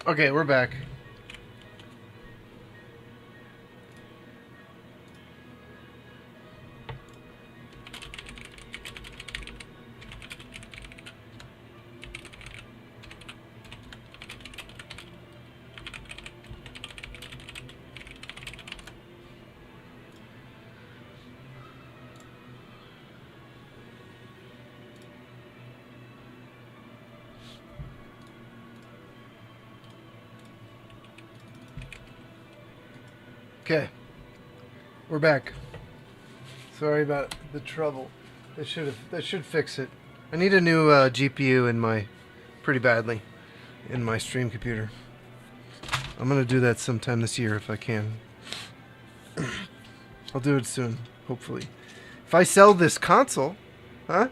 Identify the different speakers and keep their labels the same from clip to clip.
Speaker 1: Okay, we're back. Okay, we're back. Sorry about the trouble. That should fix it. I need a new GPU in my pretty badly in my stream computer. I'm gonna do that sometime this year if I can. I'll do it soon, hopefully. If I sell this console, huh?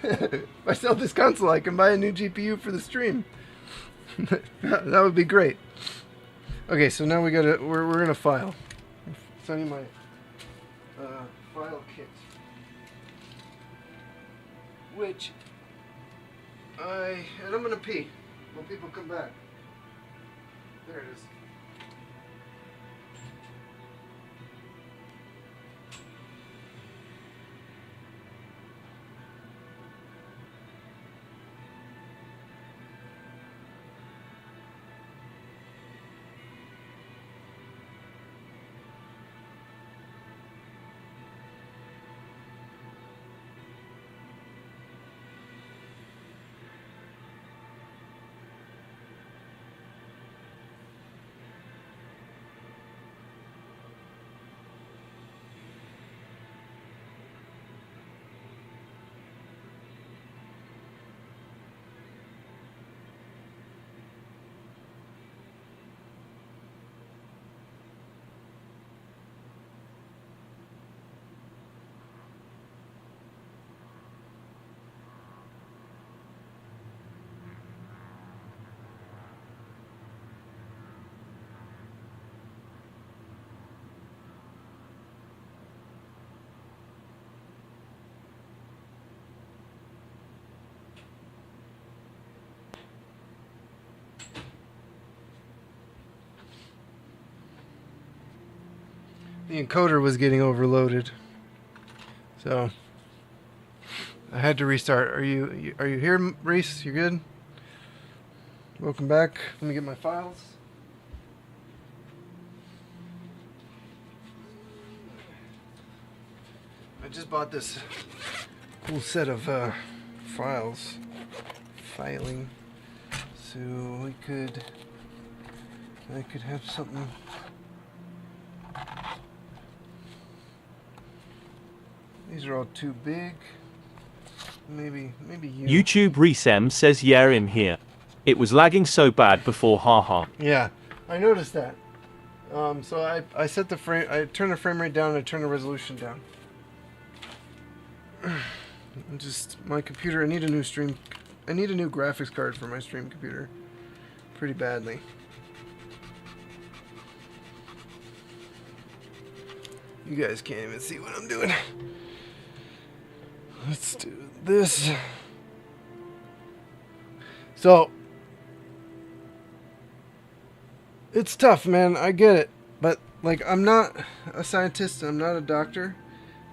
Speaker 1: If I sell this console, I can buy a new GPU for the stream. That would be great. Okay, so now we're gonna file. Sending my file kit, which and I'm gonna pee when people come back. There it is. The encoder was getting overloaded, so I had to restart. Are you here, Reese? You good? Welcome back. Let me get my files. I just bought this cool set of filing, so I could have something. These are all too big. Maybe you.
Speaker 2: YouTube Resem says yeah, I'm here. It was lagging so bad before, haha.
Speaker 1: Yeah, I noticed that. So I set the frame. I turned the frame rate down and I turned the resolution down. Just my computer. I need a new graphics card for my stream computer, pretty badly. You guys can't even see what I'm doing. Let's do this. So, it's tough, man. I get it. But, like, I'm not a scientist. I'm not a doctor.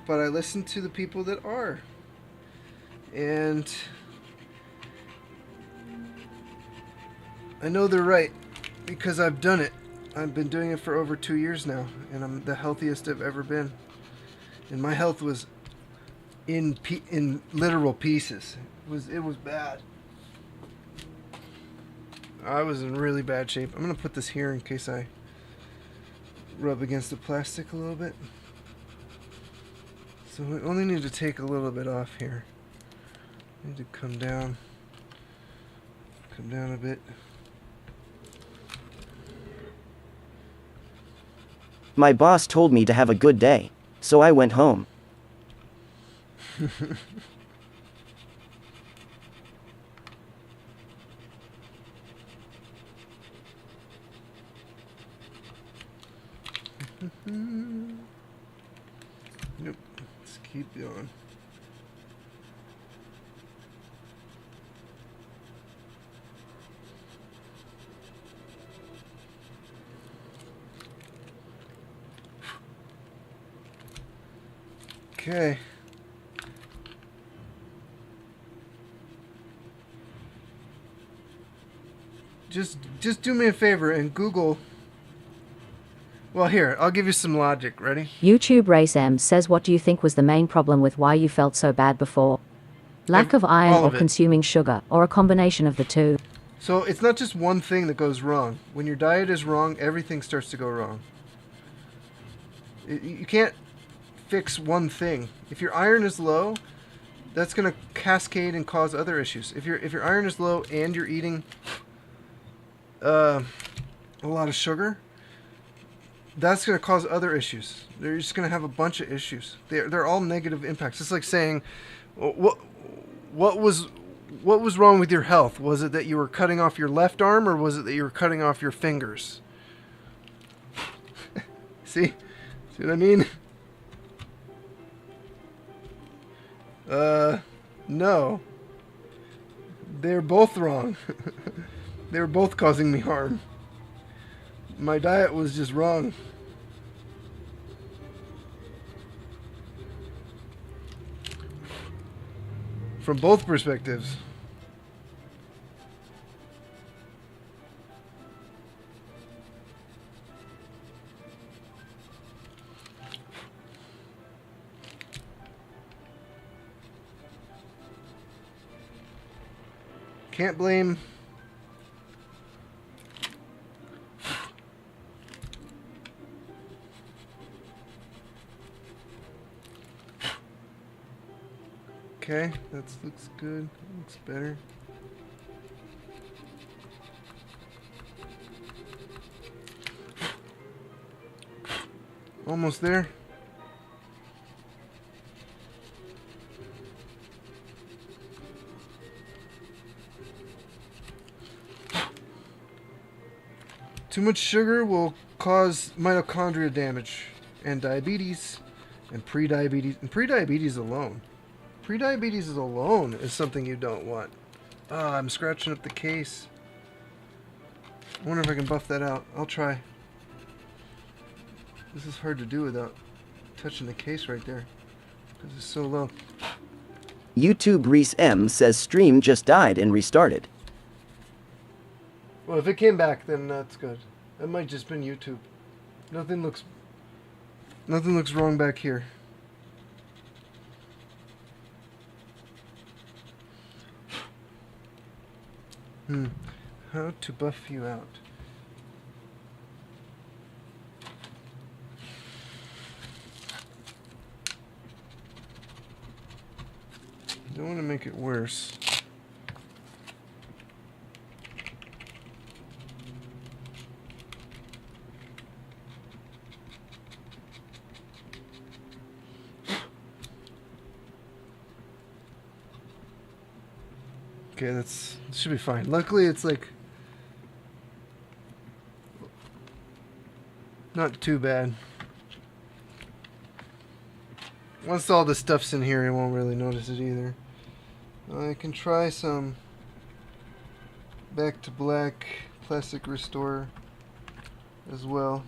Speaker 1: But I listen to the people that are. And I know they're right. Because I've done it. I've been doing it for over 2 years now. And I'm the healthiest I've ever been. And my health was in literal pieces. It was bad. I was in really bad shape. I'm gonna put this here in case I rub against the plastic a little bit. So we only need to take a little bit off here. Need to come down a bit.
Speaker 3: My boss told me to have a good day, so I went home.
Speaker 1: Nope. Let's keep going. Okay. Just do me a favor and Google. Well, here, I'll give you some logic. Ready?
Speaker 4: YouTube Race M says, what do you think was the main problem with why you felt so bad before? Lack of iron
Speaker 1: all
Speaker 4: or
Speaker 1: of it.
Speaker 4: consuming sugar, or a combination of the two?
Speaker 1: So it's not just one thing that goes wrong. When your diet is wrong, everything starts to go wrong. You can't fix one thing. If your iron is low, that's going to cascade and cause other issues. If your iron is low and you're eating a lot of sugar, that's going to cause other issues. They're just going to have a bunch of issues. They're all negative impacts. It's like saying, what was wrong with your health? Was it that you were cutting off your left arm, or was it that you were cutting off your fingers? See what I mean? No. They're both wrong. They were both causing me harm. My diet was just wrong. From both perspectives. Can't blame. Okay, that looks good. Looks better. Almost there. Too much sugar will cause mitochondria damage and diabetes and prediabetes. And prediabetes alone. Prediabetes alone is something you don't want. Ah, I'm scratching up the case. I wonder if I can buff that out. I'll try. This is hard to do without touching the case right there, because it's so low.
Speaker 3: YouTube Reese M says stream just died and restarted.
Speaker 1: Well, if it came back, then that's good. That might just been YouTube. Nothing looks wrong back here. How to buff you out? Don't want to make it worse. Okay, that should be fine. Luckily, it's like not too bad. Once all the stuff's in here, you won't really notice it either. I can try some Back to Black Plastic Restorer as well.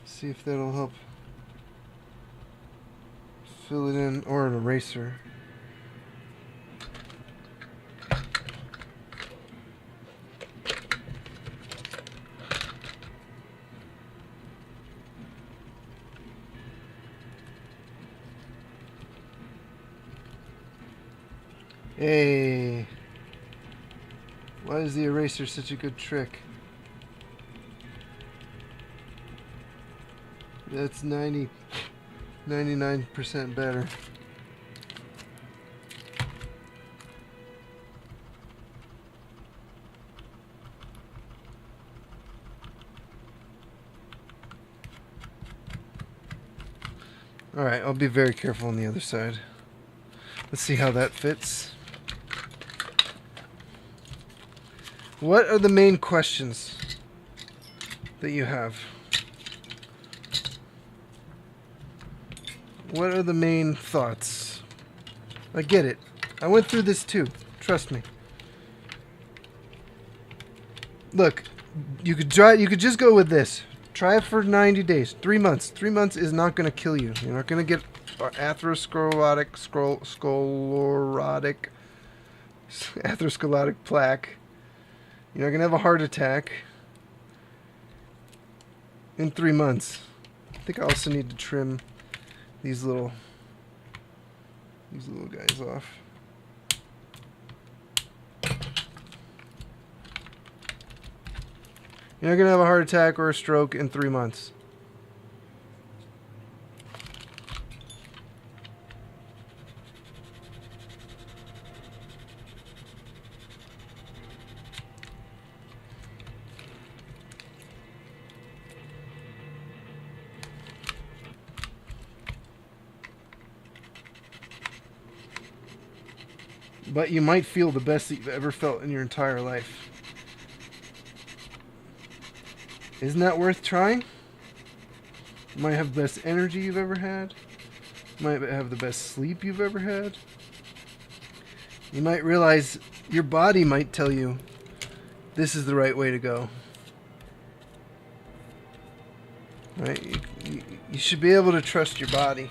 Speaker 1: See if that'll help fill it in, or an eraser. Hey, why is the eraser such a good trick? That's 99% better. Alright, I'll be very careful on the other side. Let's see how that fits. What are the main questions that you have? What are the main thoughts? I get it. I went through this too. Trust me. Look, you could just go with this. Try it for 90 days. 3 months. 3 months is not going to kill you. You're not going to get atherosclerotic plaque. You're not gonna have a heart attack in 3 months. I think I also need to trim these little guys off. You're not gonna have a heart attack or a stroke in 3 months. But you might feel the best that you've ever felt in your entire life. Isn't that worth trying? You might have the best energy you've ever had. You might have the best sleep you've ever had. You might realize your body might tell you this is the right way to go. Right? You should be able to trust your body.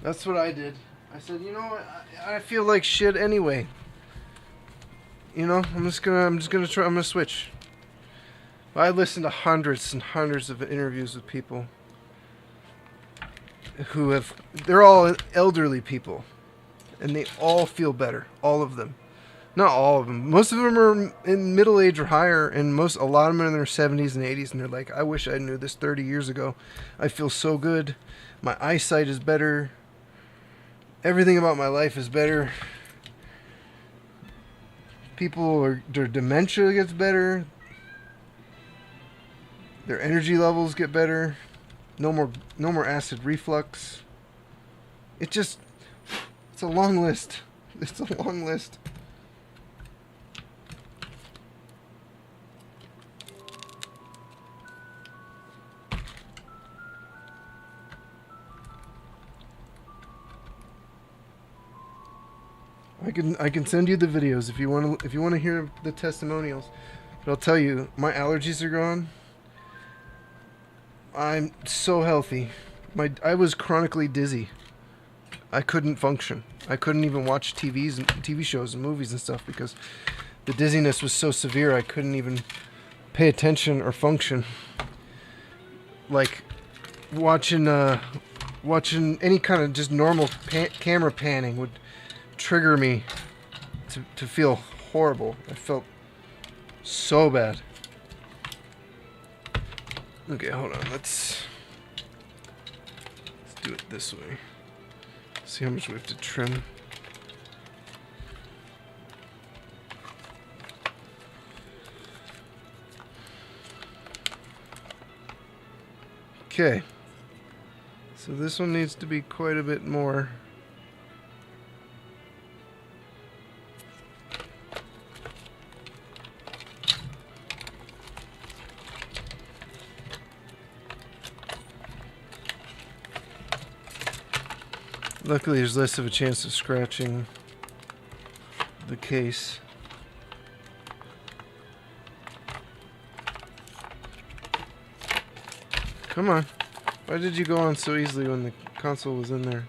Speaker 1: That's what I did. I said, you know what? I feel like shit anyway. You know, I'm just gonna switch. I listened to hundreds and hundreds of interviews with people they're all elderly people, and they all feel better. All of them. Not all of them. Most of them are in middle age or higher, and a lot of them are in their 70s and 80s, and they're like, I wish I knew this 30 years ago. I feel so good. My eyesight is better. Everything about my life is better. Their dementia gets better. Their energy levels get better. No more acid reflux. It's a long list. It's a long list. I can send you the videos if you want to hear the testimonials. But I'll tell you, my allergies are gone. I'm so healthy. I was chronically dizzy. I couldn't function. I couldn't even watch TV shows and movies and stuff because the dizziness was so severe I couldn't even pay attention or function. Like watching any kind of just normal camera panning would trigger me to feel horrible. I felt so bad. Okay, hold on. Let's do it this way. See how much we have to trim. Okay. So this one needs to be quite a bit more. Luckily, there's less of a chance of scratching the case. Come on. Why did you go on so easily when the console was in there?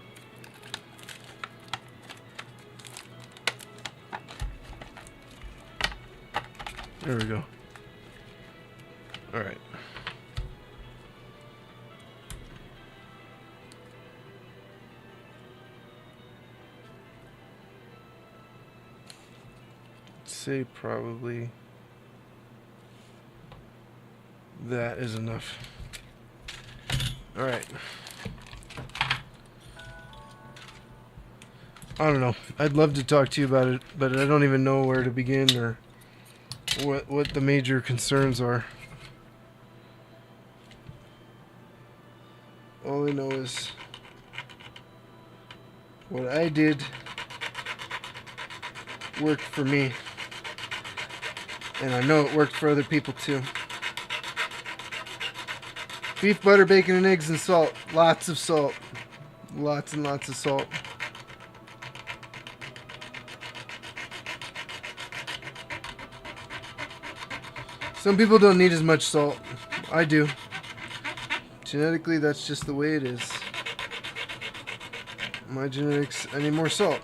Speaker 1: There we go. Alright. Say probably that is enough. All right. I don't know. I'd love to talk to you about it, but I don't even know where to begin or what the major concerns are. All I know is what I did worked for me. And I know it worked for other people too. Beef, butter, bacon, and eggs and salt. Lots of salt. Lots and lots of salt. Some people don't need as much salt. I do. Genetically, that's just the way it is. My genetics, I need more salt.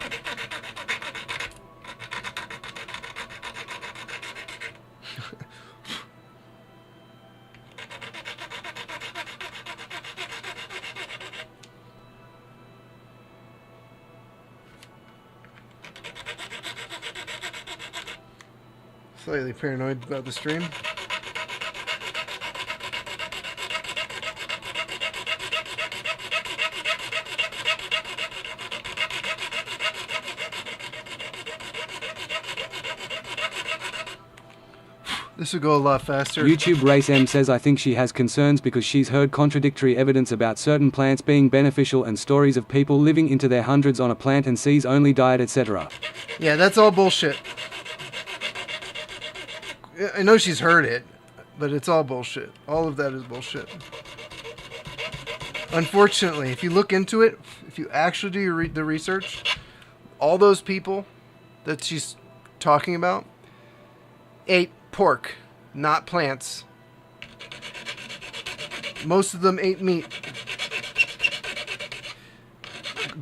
Speaker 1: Slightly paranoid about the stream. This would go a lot faster.
Speaker 5: YouTube Race M says I think she has concerns because she's heard contradictory evidence about certain plants being beneficial and stories of people living into their hundreds on a plant and sees only diet, etc.
Speaker 1: Yeah, that's all bullshit. I know she's heard it, but it's all bullshit. All of that is bullshit. Unfortunately, if you look into it, if you actually do the research, all those people that she's talking about ate pork, not plants. Most of them ate meat.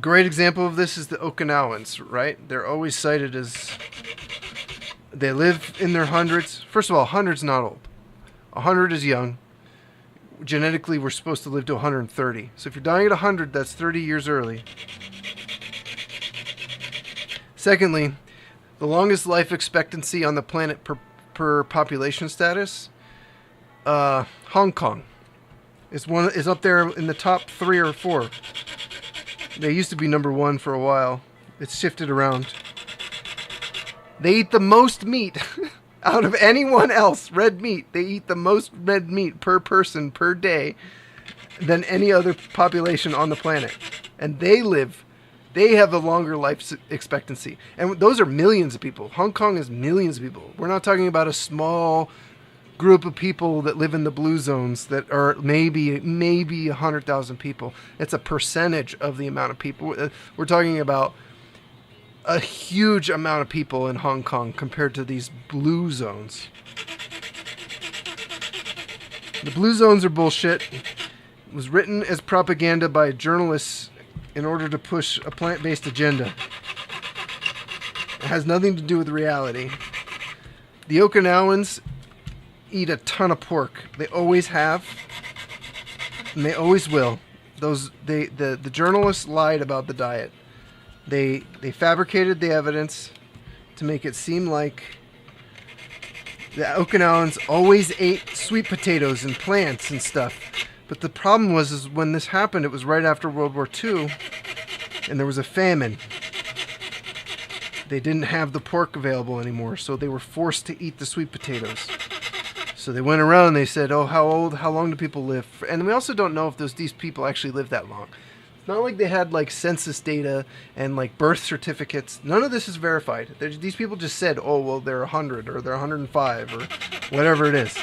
Speaker 1: Great example of this is the Okinawans, right? They're always cited as they live in their hundreds. First of all, 100's not old. 100 is young. Genetically, we're supposed to live to 130. So if you're dying at 100, that's 30 years early. Secondly, the longest life expectancy on the planet per population status, Hong Kong is up there in the top 3 or 4. They used to be number 1 for a while. It's shifted around. They eat the most meat out of anyone else. Red meat. They eat the most red meat per person per day than any other population on the planet. And they have a longer life expectancy. And those are millions of people. Hong Kong is millions of people. We're not talking about a small group of people that live in the blue zones that are maybe 100,000 people. It's a percentage of the amount of people. We're talking about a huge amount of people in Hong Kong compared to these blue zones. The blue zones are bullshit. It was written as propaganda by journalists in order to push a plant-based agenda. It has nothing to do with reality. The Okinawans eat a ton of pork. They always have, and they always will. The journalists lied about the diet. They fabricated the evidence to make it seem like the Okinawans always ate sweet potatoes and plants and stuff. But the problem was when this happened, it was right after World War II, and there was a famine. They didn't have the pork available anymore, so they were forced to eat the sweet potatoes. So they went around and they said, oh, how long do people live? And we also don't know if these people actually live that long. It's not like they had like census data and like birth certificates. None of this is verified. These people just said, oh, well, they're 100 or they're 105 or whatever it is.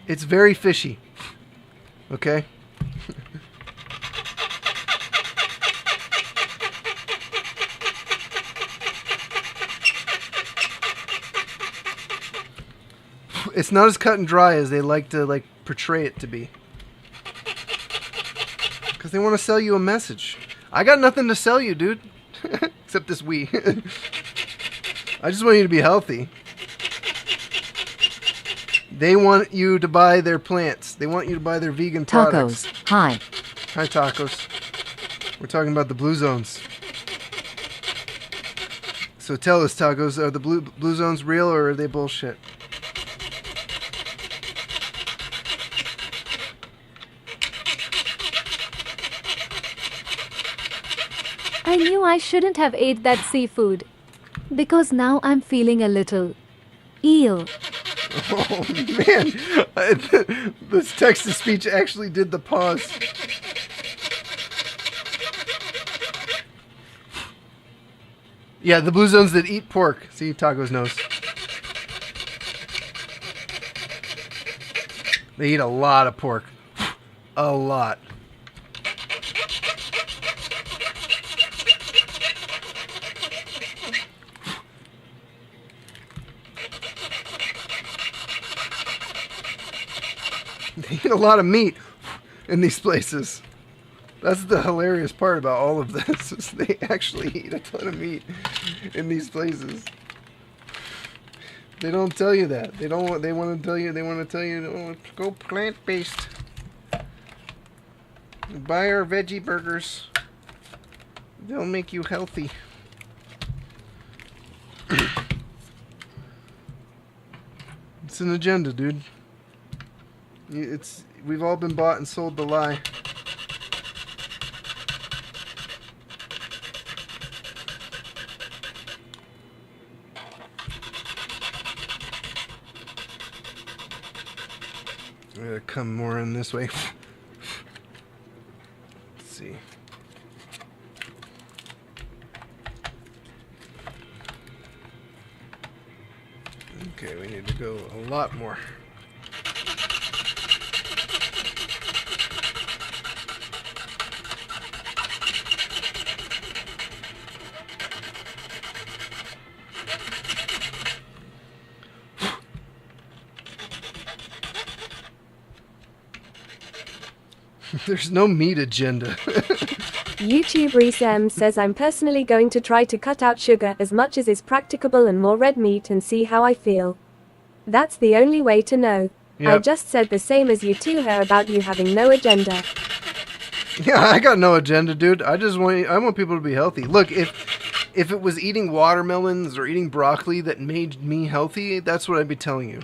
Speaker 1: It's very fishy. Okay? It's not as cut and dry as they like to portray it to be. Because they want to sell you a message. I got nothing to sell you, dude. Except this Wii. I just want you to be healthy. They want you to buy their plants. They want you to buy their vegan products.
Speaker 4: Tacos. Hi.
Speaker 1: Hi, tacos. We're talking about the blue zones. So tell us, tacos, are the blue zones real or are they bullshit?
Speaker 6: I knew I shouldn't have ate that seafood. Because now I'm feeling a little ill.
Speaker 1: Oh, man. This text-to-speech actually did the pause. Yeah, the blue zones that eat pork. See, Taco's nose. They eat a lot of pork. A lot. eat a lot of meat in these places. That's the hilarious part about all of this, is they actually eat a ton of meat in these places. They don't tell you that. They want to tell you, oh, go plant-based. Buy our veggie burgers. They'll make you healthy. It's an agenda, dude. We've all been bought and sold the lie. I'm gonna come more in this way. Let's see. Okay, we need to go a lot more. There's no meat agenda.
Speaker 7: YouTube Reese M says I'm personally going to try to cut out sugar as much as is practicable and more red meat and see how I feel. That's the only way to know.
Speaker 1: Yep.
Speaker 7: I just said the same as you to her about you having no agenda.
Speaker 1: Yeah, I got no agenda, dude. I want people to be healthy. Look, if it was eating watermelons or eating broccoli that made me healthy, that's what I'd be telling you.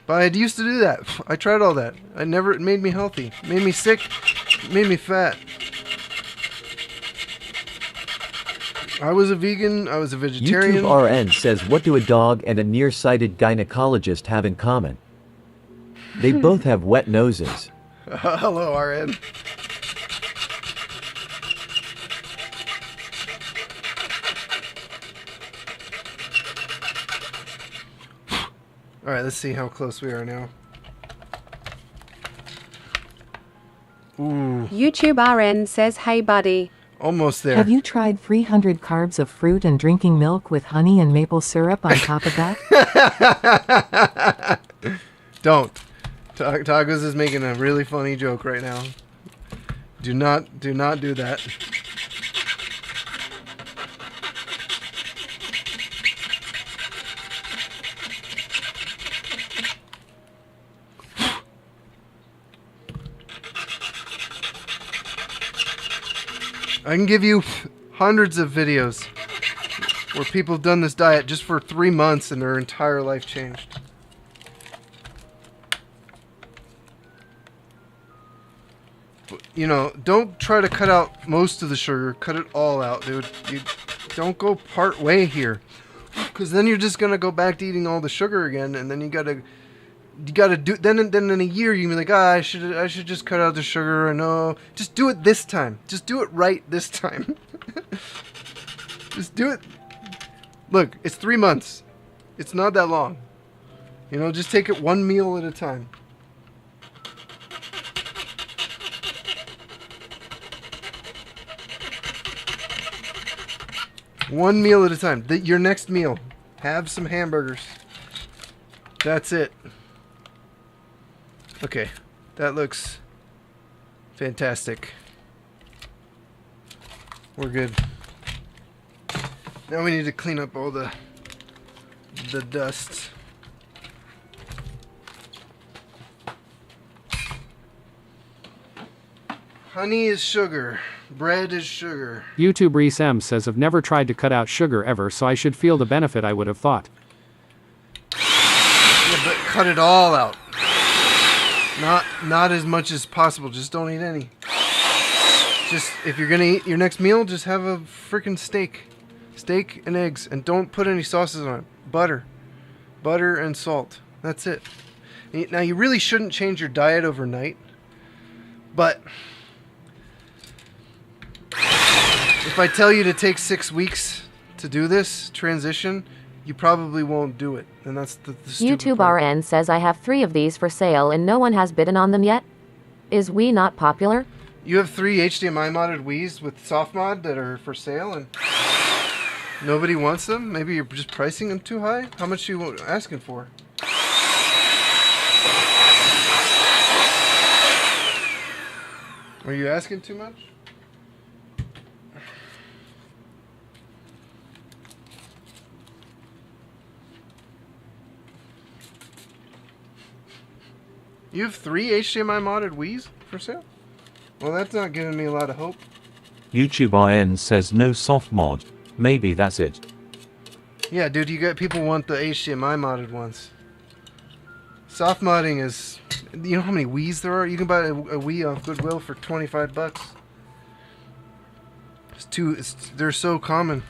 Speaker 1: But I used to do that. I tried all that. It made me healthy. It made me sick. It made me fat. I was a vegan. I was a vegetarian.
Speaker 8: YouTube RN says, what do a dog and a nearsighted gynecologist have in common? They both have wet noses.
Speaker 1: Hello, RN. Alright, let's see how close we are now. Ooh.
Speaker 7: YouTube RN says, hey buddy.
Speaker 1: Almost there.
Speaker 9: Have you tried 300 carbs of fruit and drinking milk with honey and maple syrup on top of that?
Speaker 1: Don't. Tacos is making a really funny joke right now. Do not do that. I can give you hundreds of videos where people have done this diet just for 3 months and their entire life changed. But, you know, don't try to cut out most of the sugar. Cut it all out, dude. You don't go part way here, because then you're just gonna go back to eating all the sugar again, and then you gotta do. Then in a year you can be like, I should just cut out the sugar. And no, just do it this time. Just do it right this time. Just do it. Look, it's 3 months. It's not that long. You know, just take it one meal at a time. One meal at a time. Your next meal, have some hamburgers. That's it. Okay, that looks fantastic. We're good. Now we need to clean up all the dust. Honey is sugar. Bread is sugar.
Speaker 10: YouTube Reese M says I've never tried to cut out sugar ever, so I should feel the benefit, I would have thought.
Speaker 1: Yeah, but cut it all out. Not as much as possible. Just don't eat any. Just, if you're gonna eat your next meal, just have a freaking steak. Steak and eggs, and don't put any sauces on it. Butter and salt. That's it. Now, you really shouldn't change your diet overnight, but if I tell you to take 6 weeks to do this transition, you probably won't do it. And that's the stupid
Speaker 4: YouTube
Speaker 1: part.
Speaker 4: RN says I have 3 of these for sale and no one has bidden on them yet. Is Wii not popular?
Speaker 1: You have 3 HDMI modded Wiis with soft mod that are for sale and nobody wants them? Maybe you're just pricing them too high? How much are you asking for? Are you asking too much? You have 3 HDMI modded Wii's for sale? Well, that's not giving me a lot of hope.
Speaker 2: YouTube IN says no soft mod. Maybe that's it.
Speaker 1: Yeah, dude, you got people want the HDMI modded ones. Soft modding is, you know how many Wii's there are? You can buy a Wii off Goodwill for 25 bucks. They're so common.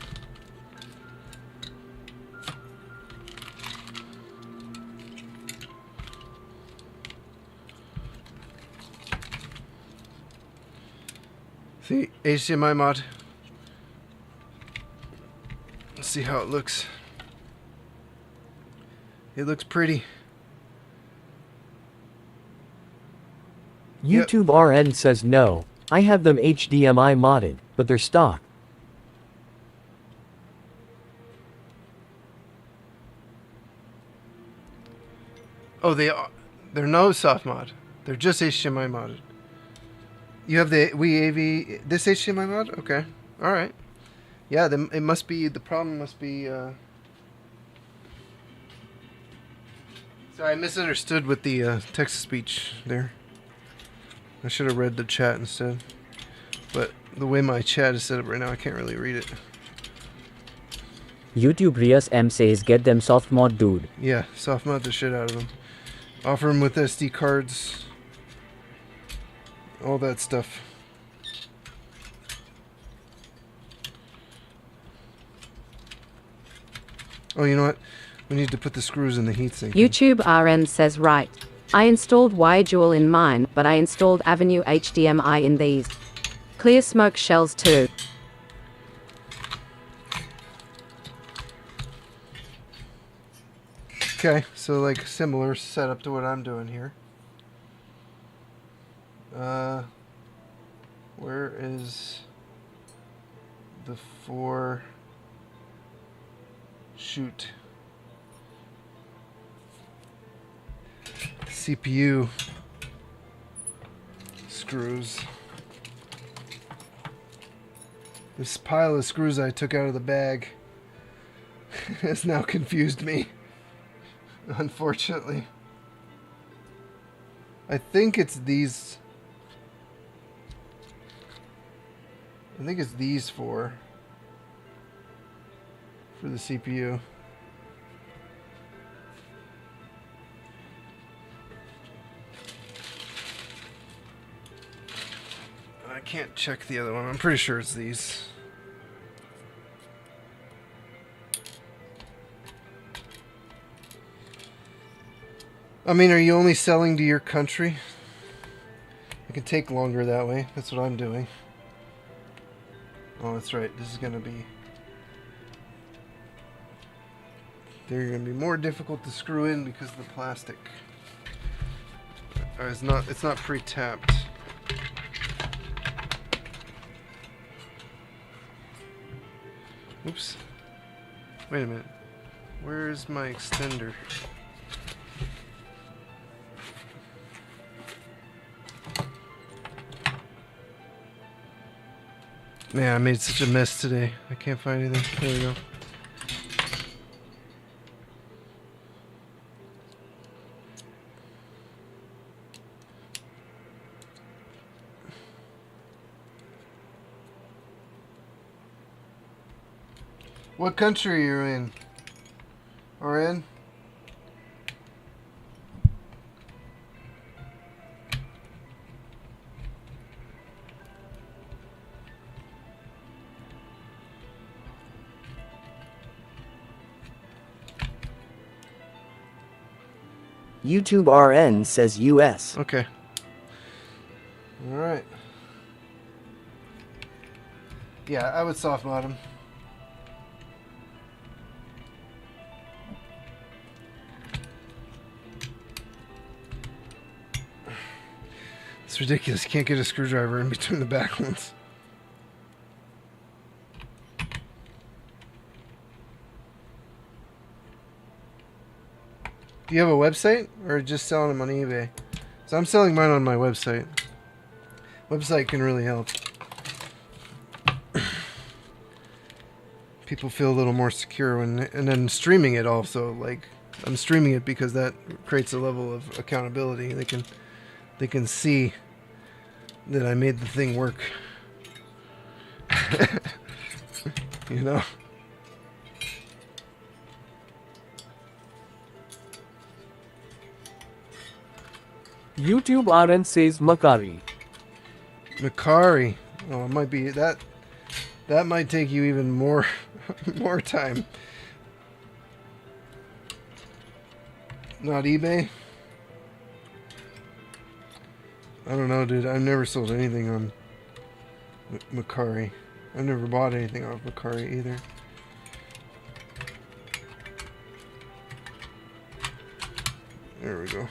Speaker 1: See, HDMI mod. Let's see how it looks. It looks pretty.
Speaker 8: YouTube RN says no. I have them HDMI modded, but they're stock.
Speaker 1: Oh, they're no soft mod. They're just HDMI modded. You have the Wii AVE, this HDMI mod? Okay. Alright. Yeah, it must be, the problem must be, Sorry, I misunderstood with the text-to-speech there. I should have read the chat instead. But the way my chat is set up right now, I can't really read it.
Speaker 11: YouTube Rias M says get them soft mod, dude.
Speaker 1: Yeah, soft mod the shit out of them. Offer them with SD cards. All that stuff. Oh, you know what? We need to put the screws in the heatsink.
Speaker 12: YouTube RN says right. I installed Y-Dual in mine, but I installed Avenue HDMI in these. Clear smoke shells too.
Speaker 1: Okay, so like similar setup to what I'm doing here. Where is the 4 shoot CPU screws? This pile of screws I took out of the bag has now confused me, unfortunately. I think it's these. I think it's these 4 for the CPU. I can't check the other one. I'm pretty sure it's these. I mean, are you only selling to your country? It can take longer that way. That's what I'm doing. Oh, that's right. This is going to be... They're going to be more difficult to screw in because of the plastic. It's not pre-tapped. Oops. Wait a minute. Where's my extender? Man, I made such a mess today. I can't find anything. There we go. What country are you in? Or in?
Speaker 3: YouTube RN says US.
Speaker 1: Okay. Alright. Yeah, I would soft mod him. It's ridiculous. You can't get a screwdriver in between the back ones. Do you have a website or just selling them on eBay? So I'm selling mine on my website. Website can really help. People feel a little more secure when, and then streaming it also, like I'm streaming it because that creates a level of accountability. They can see that I made the thing work. You know?
Speaker 13: YouTube RN says Macari.
Speaker 1: Macari. Oh, it might be that. That might take you even more more time. Not eBay? I don't know, dude. I've never sold anything on Macari. I've never bought anything off Macari either. There we go.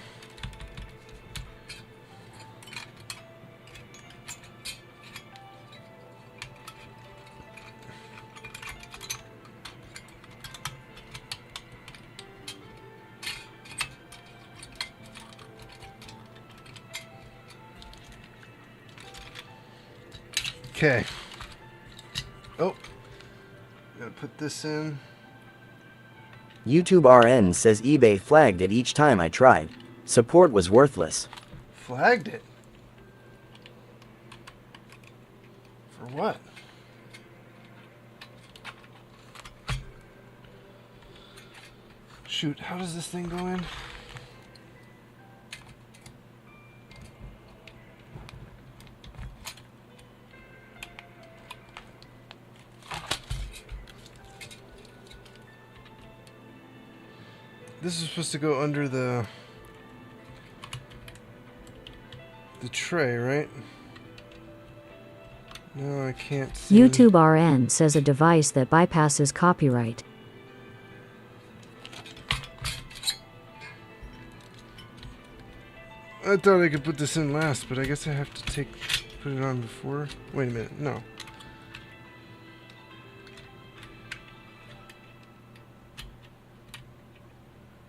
Speaker 1: Okay. Oh. Gotta put this in.
Speaker 3: YouTube RN says eBay flagged it each time I tried. Support was worthless.
Speaker 1: Flagged it? For what? Shoot, how does this thing go in? This is supposed to go under the tray, right? No, I can't see.
Speaker 4: YouTube RN says a device that bypasses copyright.
Speaker 1: I thought I could put this in last, but I guess I have to put it on before. Wait a minute, no.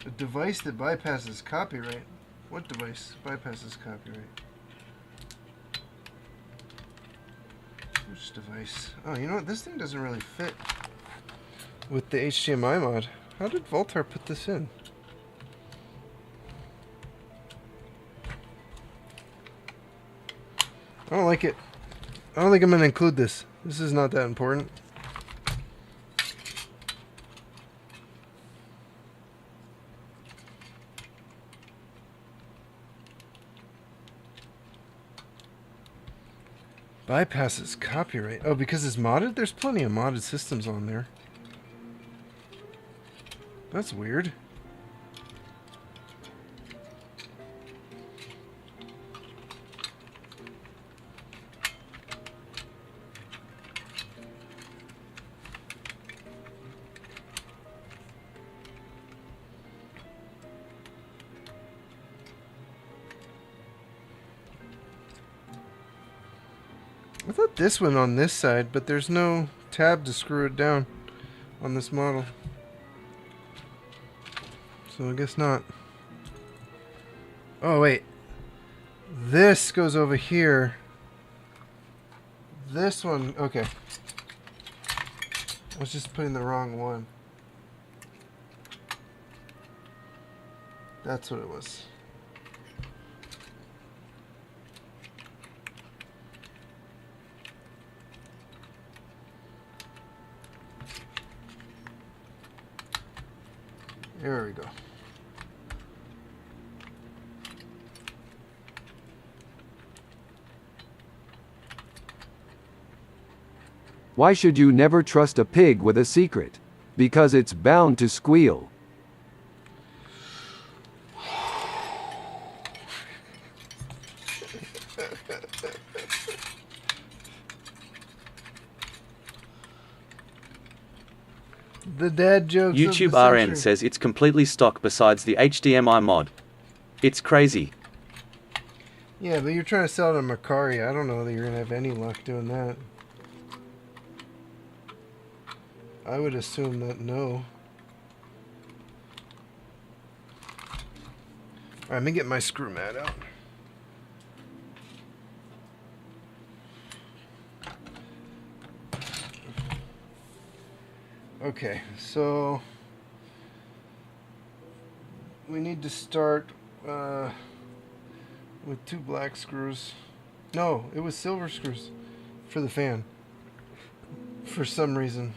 Speaker 1: A device that bypasses copyright? What device bypasses copyright? Which device? Oh, you know what? This thing doesn't really fit with the HDMI mod. How did Voltar put this in? I don't like it. I don't think I'm going to include this. This is not that important. Bypasses copyright. Oh, because it's modded? There's plenty of modded systems on there. That's weird. I thought this went on this side, but there's no tab to screw it down on this model. So I guess not. Oh, wait. This goes over here. This one, okay. I was just putting the wrong one. That's what it was. There we go.
Speaker 14: Why should you never trust a pig with a secret? Because it's bound to squeal.
Speaker 1: The dad jokes.
Speaker 2: YouTube RN says it's completely stock besides the HDMI mod. It's crazy.
Speaker 1: Yeah, but you're trying to sell it on Macari. I don't know that you're going to have any luck doing that. I would assume that no. Alright, let me get my screw mat out. Okay, so we need to start with 2 black screws. No, it was silver screws for the fan. For some reason.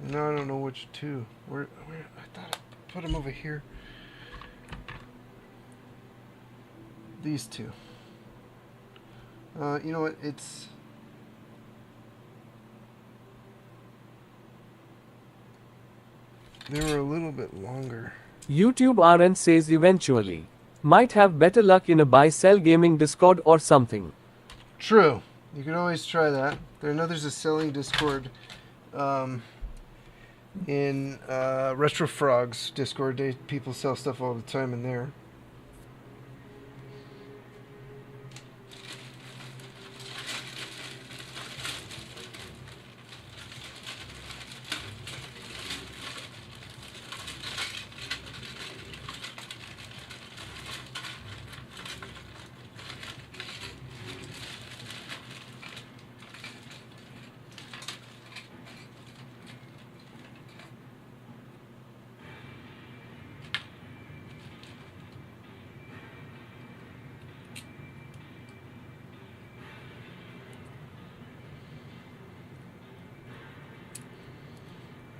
Speaker 1: Now I don't know which 2. Where I thought I put them over here. These 2. You know what? They were a little bit longer.
Speaker 13: YouTube RN says eventually. Might have better luck in a buy-sell gaming Discord or something.
Speaker 1: True. You can always try that. I know there's a selling Discord in Retro Frogs Discord. People sell stuff all the time in there.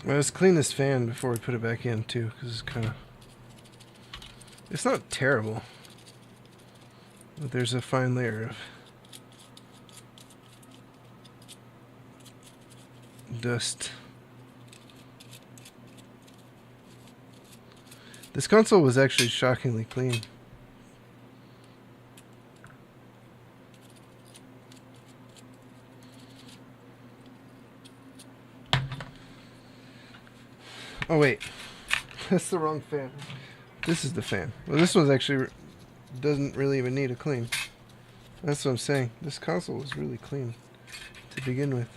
Speaker 1: Well, let's clean this fan before we put it back in too, because it's kind of... It's not terrible, but there's a fine layer of dust. This console was actually shockingly clean. Oh wait, that's the wrong fan. This is the fan. Well, this one's actually doesn't really even need a clean. That's what I'm saying. This console was really clean to begin with.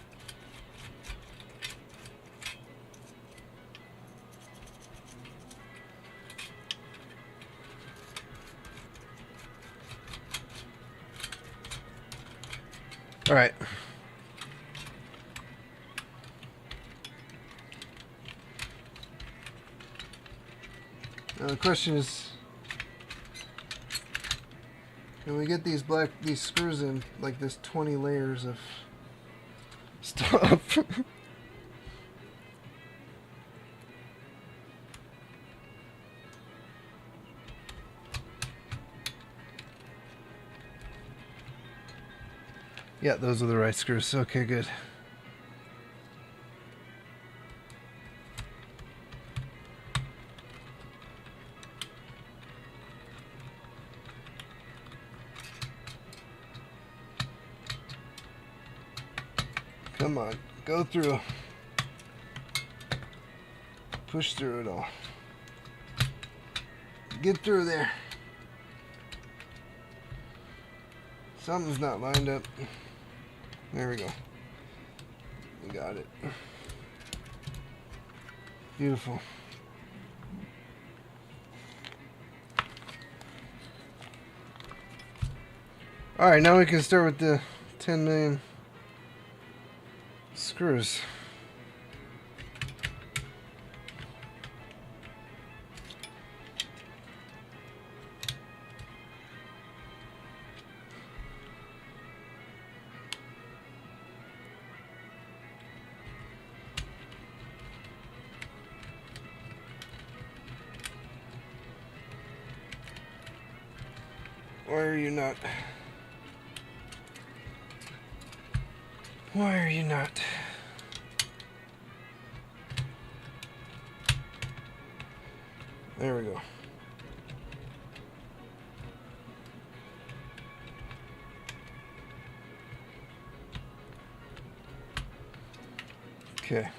Speaker 1: All right. Now the question is, can we get these screws in, like this 20 layers of stuff? Yeah, those are the right screws. Okay, good. Come on, go through. Push through it all. Get through there. Something's not lined up. There we go. We got it. Beautiful. Alright, now we can start with the 10 million screws. Why are you not? Why are you not? There we go. Okay.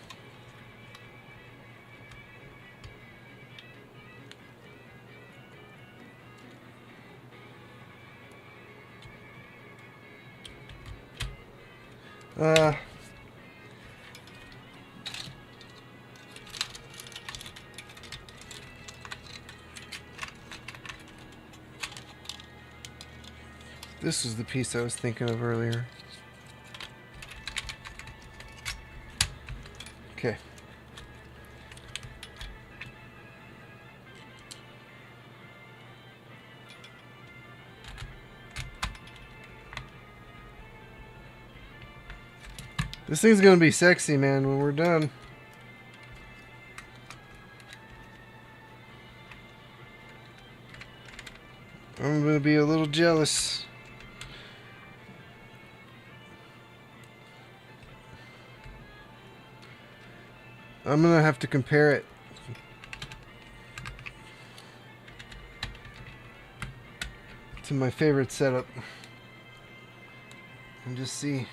Speaker 1: This was the piece I was thinking of earlier. Okay. This thing's gonna be sexy, man, when we're done. I'm gonna be a little jealous. I'm gonna have to compare it to my favorite setup and just see.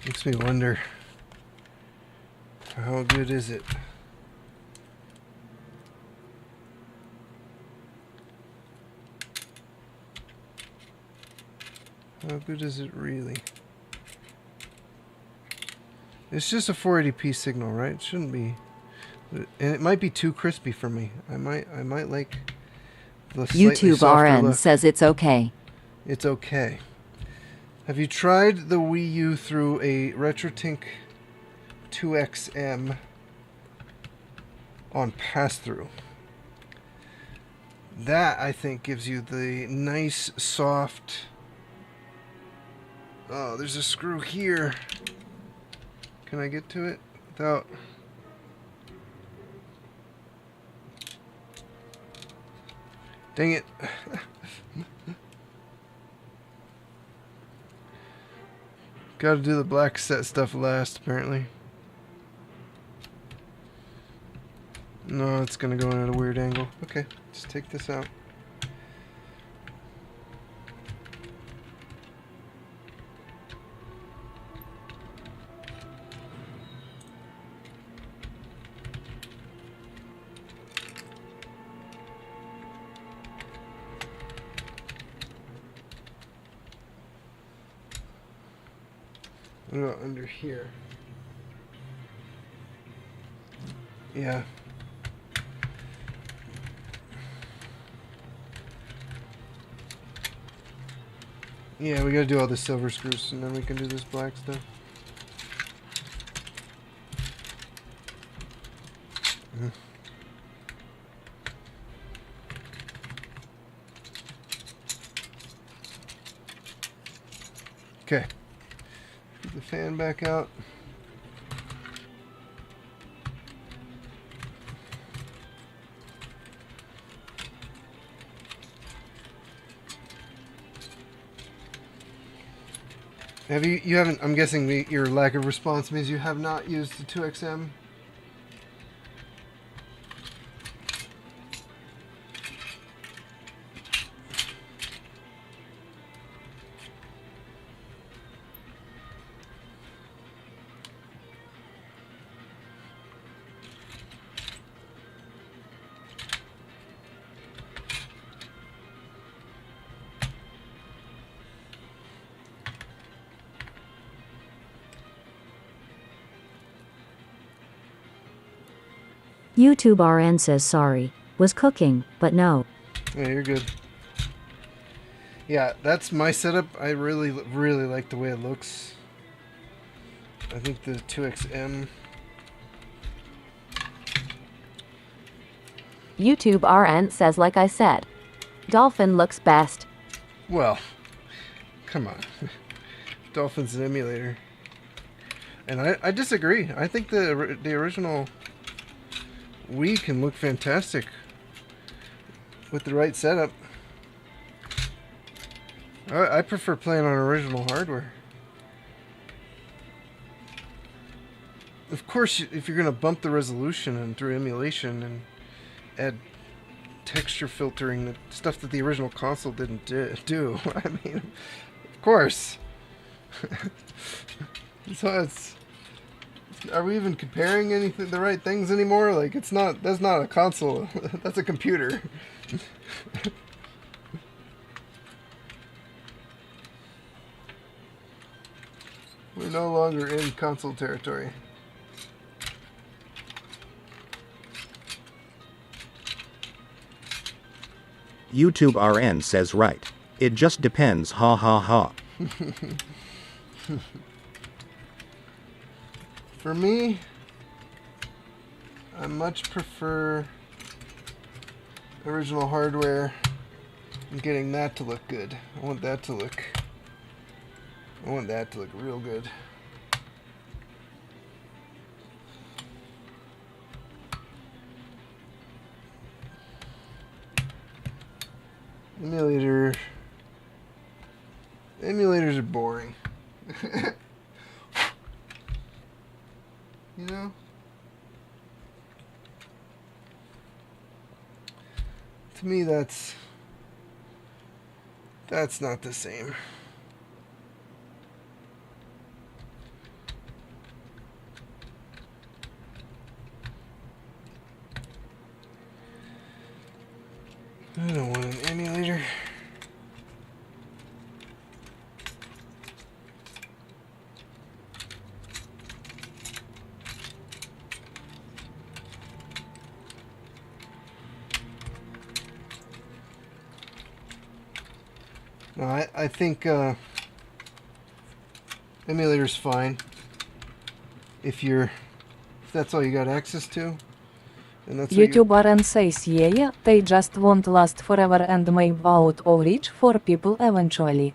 Speaker 1: Makes me wonder, how good is it? How good is it really? It's just a 480p signal, right? It shouldn't be, and it might be too crispy for me. I might like the slightly
Speaker 4: YouTube
Speaker 1: softer
Speaker 4: RN
Speaker 1: look.
Speaker 4: says it's okay.
Speaker 1: It's okay. Have you tried the Wii U through a RetroTink 2XM on pass-through? That, I think, gives you the nice, soft... Oh, there's a screw here. Can I get to it without... Dang it. Gotta do the black set stuff last, apparently. No, it's gonna go in at a weird angle. Okay, just take this out. What about under here? Yeah. Yeah, we gotta do all the silver screws and then we can do this black stuff. Okay. Get the fan back out. You haven't, I'm guessing your lack of response means you have not used the 2XM?
Speaker 4: YouTube RN says sorry. Was cooking, but no.
Speaker 1: Yeah, you're good. Yeah, that's my setup. I really like the way it looks. I think the 2XM.
Speaker 12: YouTube RN says, like I said, Dolphin looks best.
Speaker 1: Well, come on. Dolphin's an emulator. And I disagree. I think the original Wii can look fantastic with the right setup. I prefer playing on original hardware. Of course, if you're going to bump the resolution and through emulation and add texture filtering, the stuff that the original console didn't do. I mean, of course. So it's... Are we even comparing anything, the right things anymore? Like, that's not a console. That's a computer. We're no longer in console territory.
Speaker 15: YouTube RN says right. It just depends, ha ha ha.
Speaker 1: For me, I much prefer original hardware and getting that to look good. I want that to look real good. Emulators are boring. You know? To me, that's not the same. I don't want an emulator. No, I think emulator's fine if that's all you got access to. And that's
Speaker 16: YouTuber and says yeah, they just won't last forever and may be out of reach for people eventually.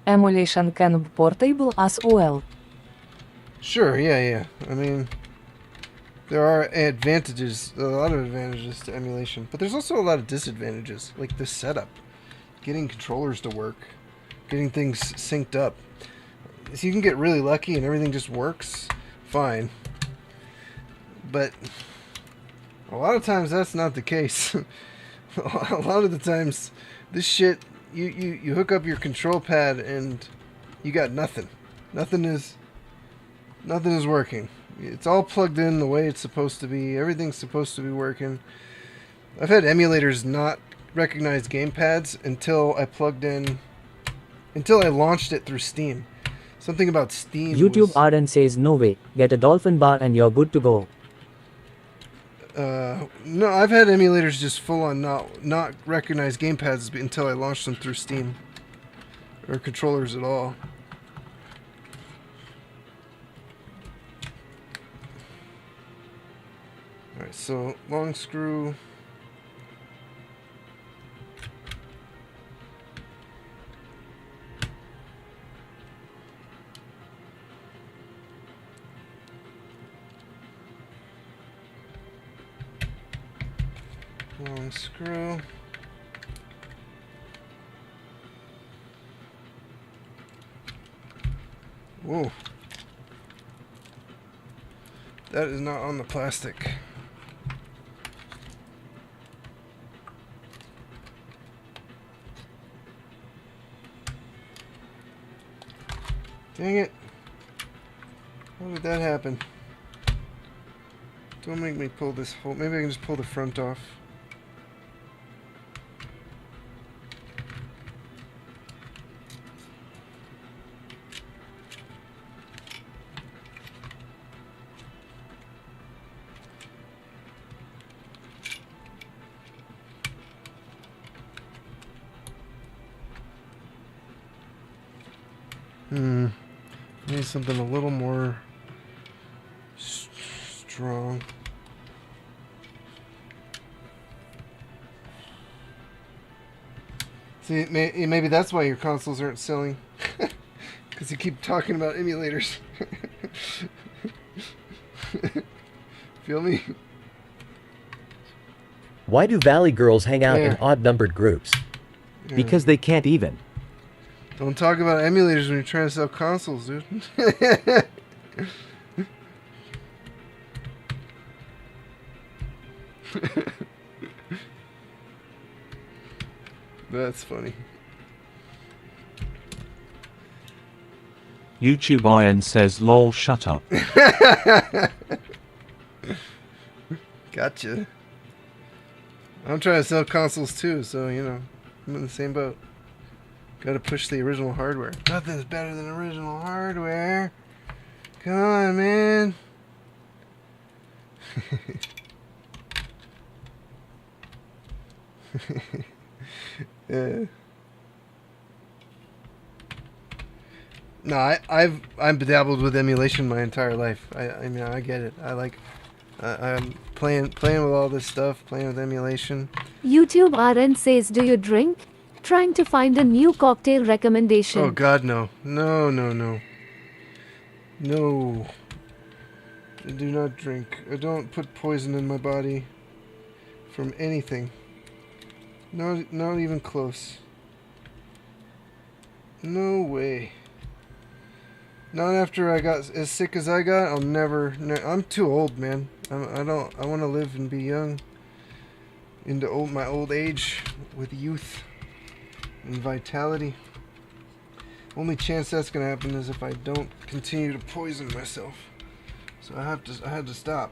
Speaker 16: Emulation can be portable as well.
Speaker 1: Sure, yeah. I mean, there are advantages, a lot of advantages to emulation, but there's also a lot of disadvantages, like the setup, getting controllers to work, getting things synced up. So you can get really lucky and everything just works fine, but a lot of times that's not the case. A lot of the times, this shit, you hook up your control pad and you got nothing. Nothing is working. It's all plugged in the way it's supposed to be. Everything's supposed to be working. I've had emulators not recognize gamepads until I launched it through Steam. Something about Steam.
Speaker 11: YouTube RN says no way. Get a dolphin bar and you're good to go.
Speaker 1: No, I've had emulators just full on not recognize gamepads until I launched them through Steam. Or controllers at all. Alright, so long screw. Long screw. Whoa. That is not on the plastic. Dang it. How did that happen? Don't make me pull this whole... Maybe I can just pull the front off. Need something a little more strong. See, maybe that's why your consoles aren't selling. Because you keep talking about emulators. Feel me?
Speaker 8: Why do Valley girls hang out in
Speaker 1: Yeah.
Speaker 8: odd-numbered groups?
Speaker 1: Yeah.
Speaker 8: Because they can't even.
Speaker 1: Don't talk about emulators when you're trying to sell consoles, dude. That's funny.
Speaker 2: YouTube Iron says lol shut up.
Speaker 1: Gotcha. I'm trying to sell consoles too, so you know, I'm in the same boat. Gotta push the original hardware. Nothing's better than original hardware. Come on, man. Yeah. No, I've dabbled with emulation my entire life. I mean, I get it. I'm playing with all this stuff, playing with emulation.
Speaker 6: YouTube RN says, do you drink? Trying to find a new cocktail recommendation.
Speaker 1: Oh God, no. No. I do not drink. I don't put poison in my body from anything. Not even close. No way. Not after I got as sick as I got. I'll never. I'm too old, man. I want to live and be young. Into my old age with youth and vitality. Only chance that's gonna happen is if I don't continue to poison myself. So I had to stop.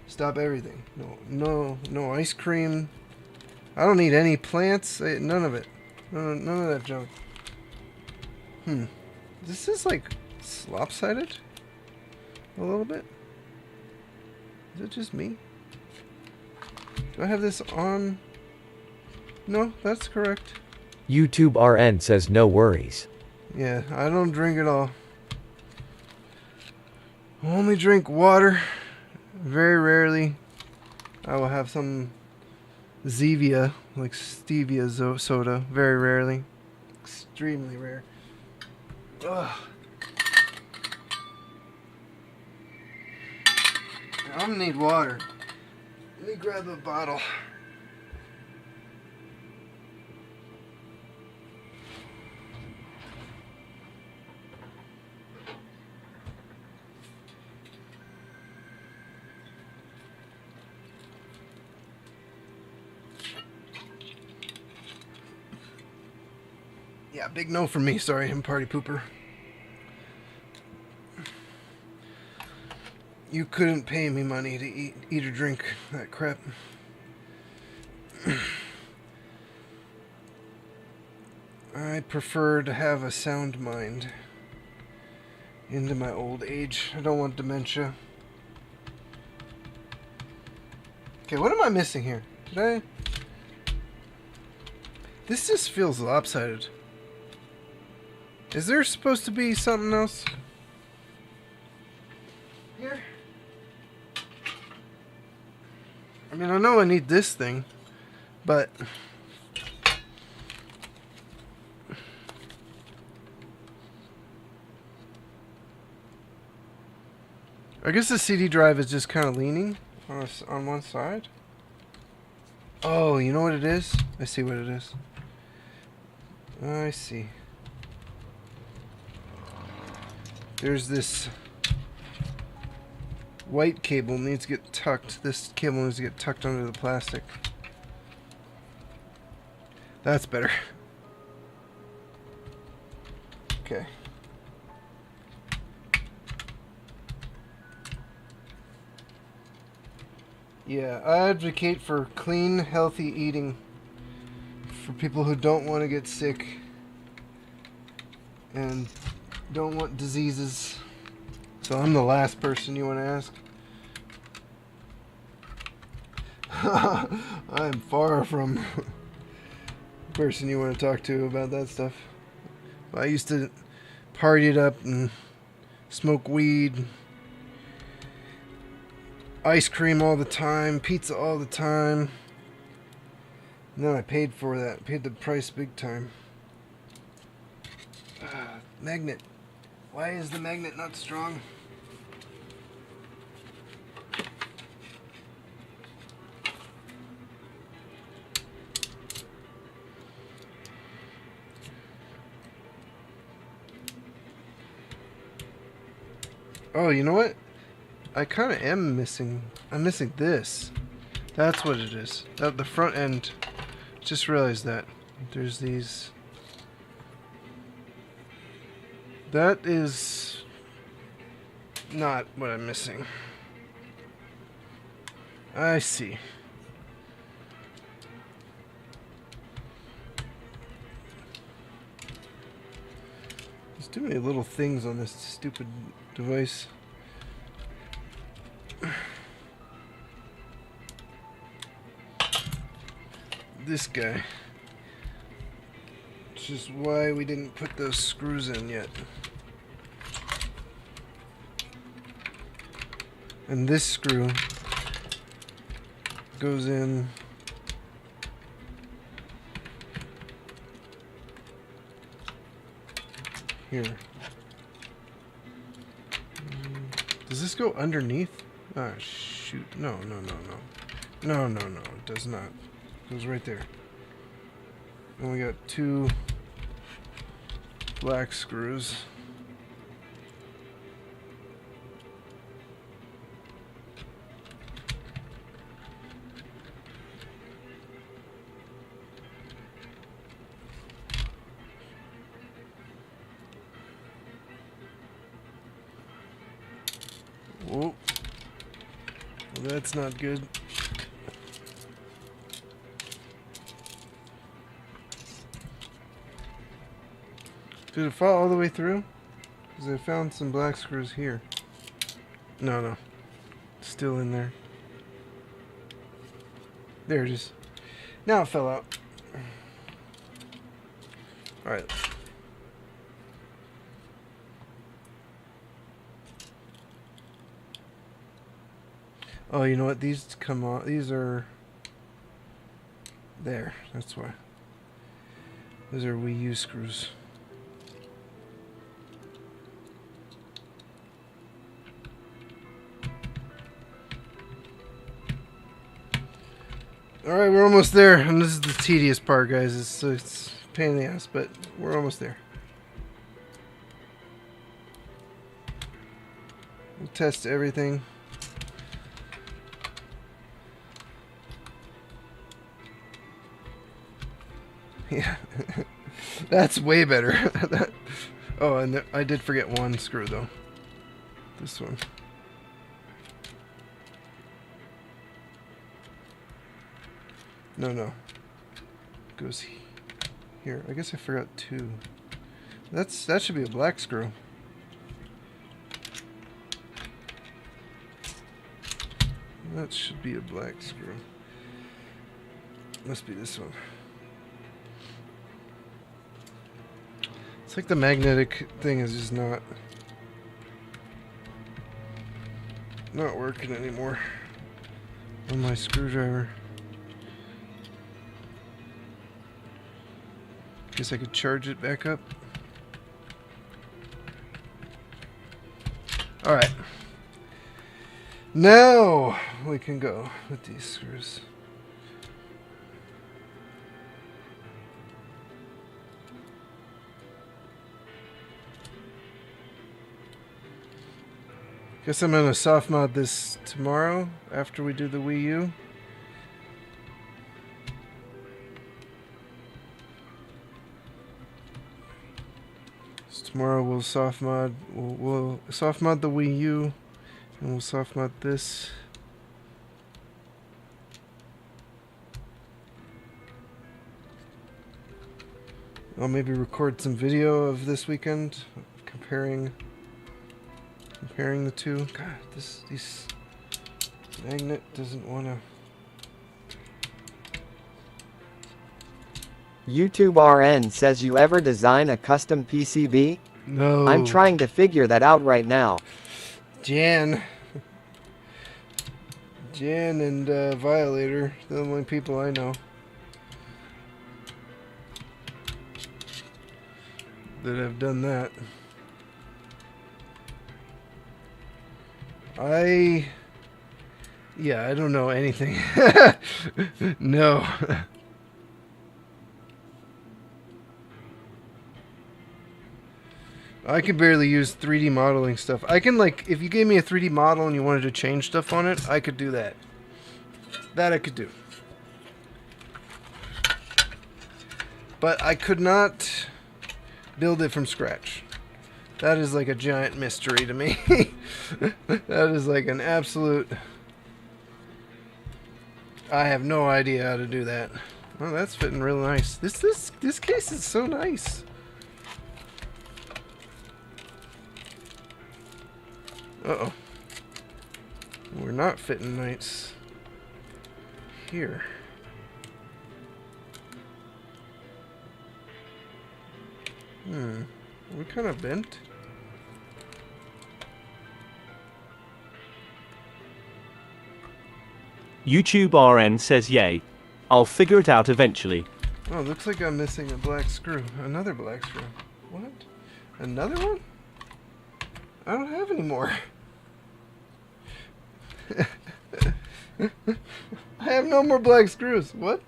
Speaker 1: Stop everything. No ice cream. I don't need any plants. None of it. None of that junk. This is like lopsided a little bit. Is it just me? Do I have this on? No, that's correct.
Speaker 8: YouTube RN says no worries.
Speaker 1: Yeah, I don't drink at all. I only drink water. Very rarely I will have some Zevia, like stevia soda. Very rarely. Extremely rare. Ugh. I'm gonna need water. Let me grab a bottle. Yeah, big no from me. Sorry, I'm party pooper. You couldn't pay me money to eat or drink that crap. I prefer to have a sound mind into my old age. I don't want dementia. Okay, what am I missing here? This just feels lopsided. Is there supposed to be something else here? I mean, I know I need this thing, but I guess the CD drive is just kind of leaning on one side. Oh, you know what it is? I see what it is. I see. There's this white cable needs to get tucked. This cable needs to get tucked under the plastic. That's better. Okay. Yeah, I advocate for clean, healthy eating for people who don't want to get sick and don't want diseases. So I'm the last person you want to ask. I'm far from the person you want to talk to about that stuff. I used to party it up and smoke weed, ice cream all the time, pizza all the time. And then I paid for that. Paid the price big time. Magnet. Why is the magnet not strong? Oh, you know what? I kind of am missing. I'm missing this. That's what it is. The front end. Just realized that. There's these. That is not what I'm missing. I see. There's too many little things on this stupid device. this guy. Which is why we didn't put those screws in yet. And this screw goes in here. Does this go underneath? Ah, shoot. No, no, no, no. No, no, no. It does not. It goes right there. And we got 2 black screws. Whoa. Well, that's not good. Did it fall all the way through? Because I found some black screws here. No, no. It's still in there. There it is. Now it fell out. Alright. Oh, you know what? These come off. These are... There. That's why. Those are Wii U screws. Alright, we're almost there. And this is the tedious part, guys. It's a pain in the ass, but we're almost there. We'll test everything. Yeah. That's way better. Oh, and I did forget one screw, though. This one. No, no. It goes here. I guess I forgot 2. That should be a black screw. That should be a black screw. Must be this one. It's like the magnetic thing is just not working anymore on my screwdriver. Guess I could charge it back up. Alright. Now we can go with these screws. Guess I'm gonna soft mod this tomorrow after we do the Wii U. So tomorrow we'll soft mod. We'll soft mod the Wii U, and we'll soft mod this. I'll maybe record some video of this weekend comparing the two. God, this magnet doesn't want to.
Speaker 17: YouTube RN says, you ever design a custom PCB?
Speaker 1: No.
Speaker 17: I'm trying to figure that out right now.
Speaker 1: Jan and Violator, the only people I know that have done that. I don't know anything. No. I can barely use 3D modeling stuff. I can, like, if you gave me a 3D model and you wanted to change stuff on it, I could do that. That I could do. But I could not build it from scratch. That is like a giant mystery to me. That is like an absolute... I have no idea how to do that. Oh, that's fitting real nice. This case is so nice. Uh-oh. We're not fitting nice here. We kind of bent.
Speaker 2: YouTube RN says yay. I'll figure it out eventually.
Speaker 1: Oh, looks like I'm missing a black screw. Another black screw. What? Another one? I don't have any more. I have no more black screws. What?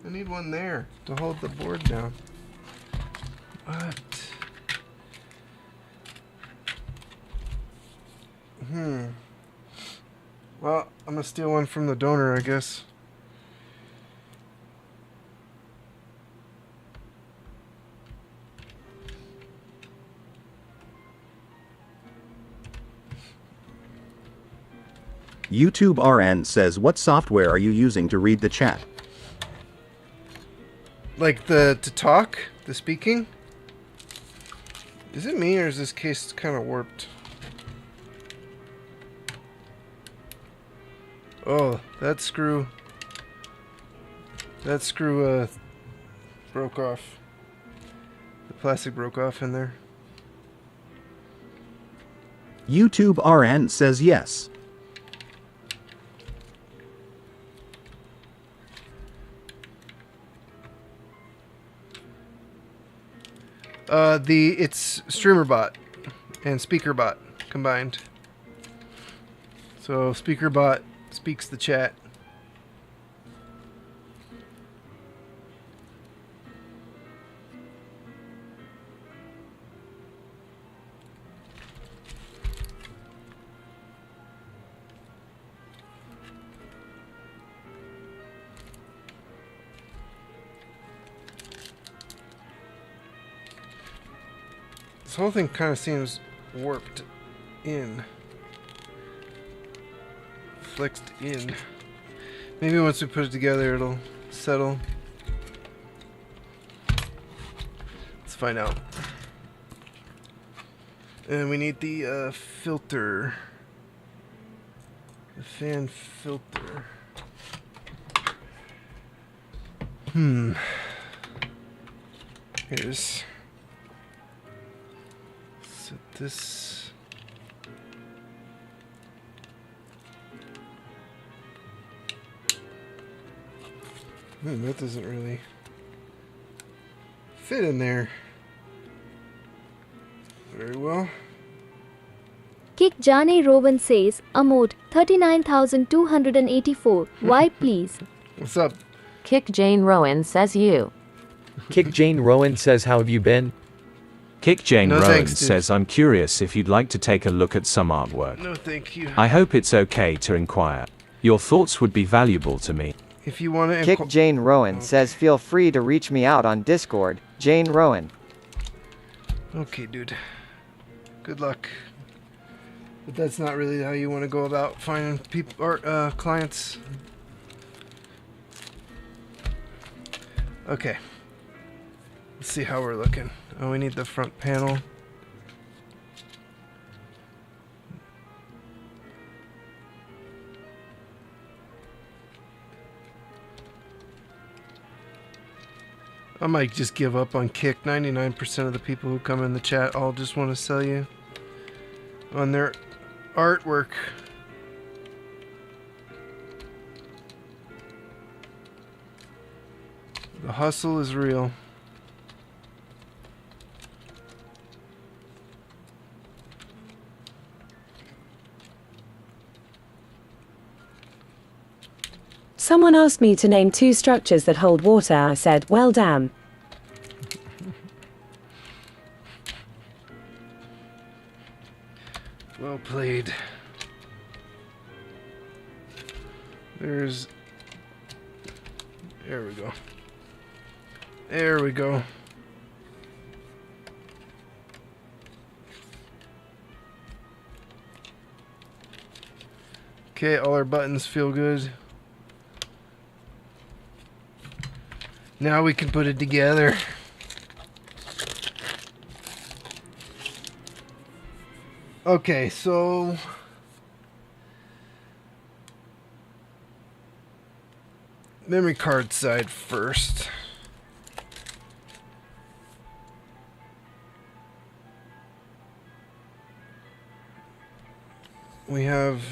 Speaker 1: I need one there to hold the board down. What? Well, I'm gonna steal one from the donor, I guess.
Speaker 15: YouTube RN says, what software are you using to read the chat?
Speaker 1: Like to talk? The speaking? Is it me or is this case kind of warped? Oh, that screw broke off. The plastic broke off in there.
Speaker 15: YouTube RN says yes.
Speaker 1: It's StreamerBot and SpeakerBot combined. So SpeakerBot speaks the chat. This whole thing kind of seems warped in. Flexed in. Maybe once we put it together it'll settle. Let's find out. And we need the filter. The fan filter. Here's... set this... that doesn't really fit in there very well.
Speaker 6: Kick Jane Rowan says, Amod, 39,284. Why please?
Speaker 1: What's up?
Speaker 4: Kick Jane Rowan says you.
Speaker 8: Kick Jane Rowan says, how have you been?
Speaker 2: Kick Jane
Speaker 1: No
Speaker 2: Rowan
Speaker 1: thanks, dude.
Speaker 2: says, I'm curious if you'd like to take a look at some artwork.
Speaker 1: No, thank you.
Speaker 2: I hope it's okay to inquire. Your thoughts would be valuable to me.
Speaker 1: If you want to...
Speaker 17: Kick Jane Rowan says, feel free to reach me out on Discord. Jane Rowan.
Speaker 1: Okay, dude. Good luck. But that's not really how you want to go about finding people or clients. Okay. Let's see how we're looking. Oh, we need the front panel. I might just give up on Kick. 99% of the people who come in the chat all just want to sell you on their artwork. The hustle is real.
Speaker 7: Someone asked me to name 2 structures that hold water. I said, well, damn.
Speaker 1: Well played. There's... There we go. There we go. Okay, all our buttons feel good. Now we can put it together. Okay, so memory card side first. we have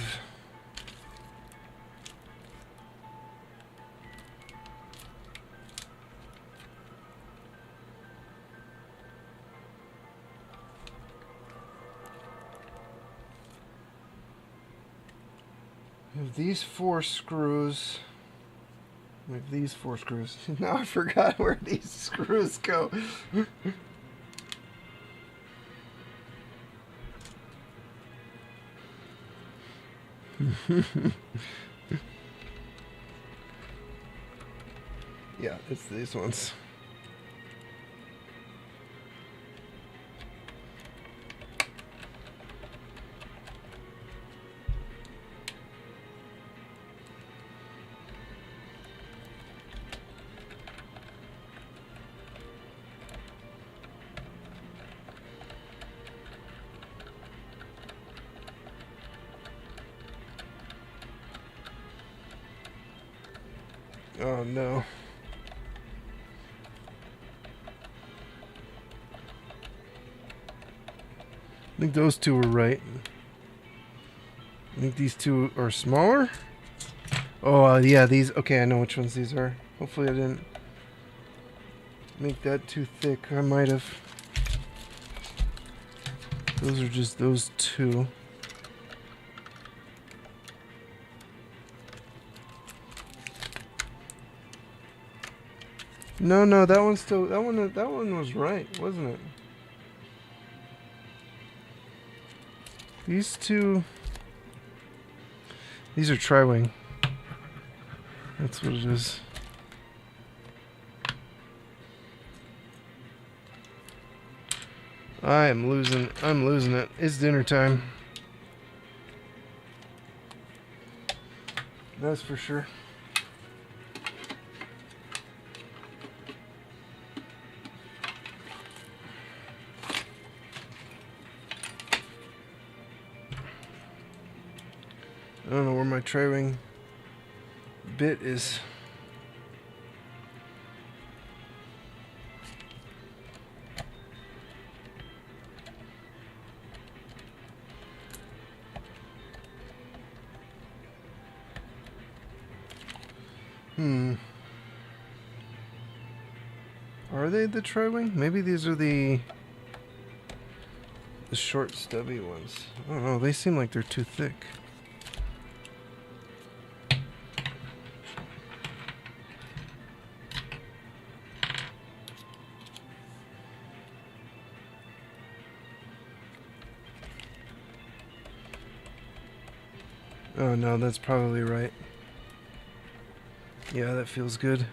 Speaker 1: these 4 screws. We have these 4 screws. Now I forgot where these screws go. Yeah, it's these ones. Oh no. I think those 2 were right. I think these 2 are smaller. Oh, yeah, these. Okay, I know which ones these are. Hopefully I didn't make that too thick. I might have. Those are just those 2. No, that one's still, that one was right, wasn't it? These 2, these are tri-wing. That's what it is. I'm losing it. It's dinner time. That's for sure. I don't know where my tri-wing bit is. Are they the tri-wing? Maybe these are the short stubby ones. I don't know, they seem like they're too thick. Oh no, that's probably right. Yeah, that feels good.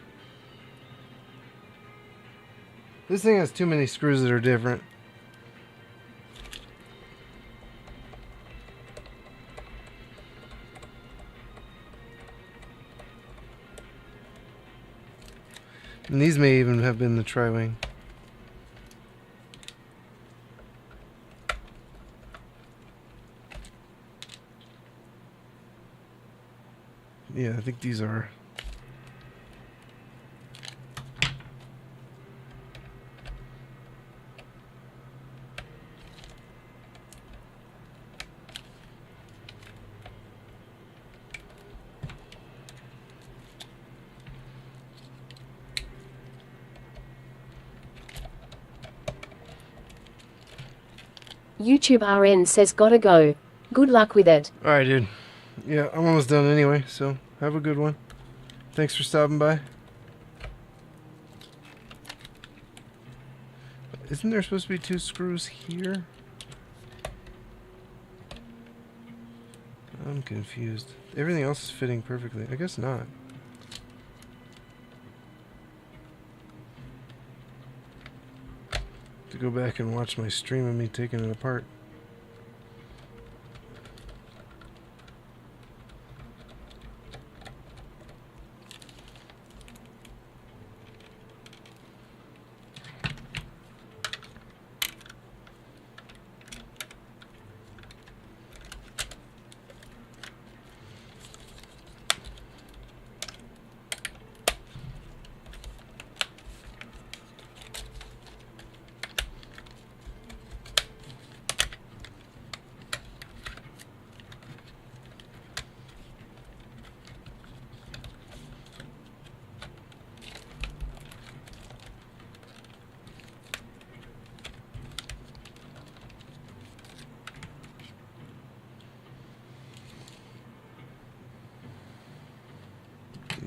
Speaker 1: This thing has too many screws that are different. And these may even have been the tri-wing. Yeah, I think these are.
Speaker 18: YouTube RN says gotta go. Good luck with it.
Speaker 1: Alright, dude. Yeah, I'm almost done anyway, so have a good one. Thanks for stopping by. Isn't there supposed to be 2 screws here? I'm confused. Everything else is fitting perfectly. I guess not. To go back and watch my stream of me taking it apart.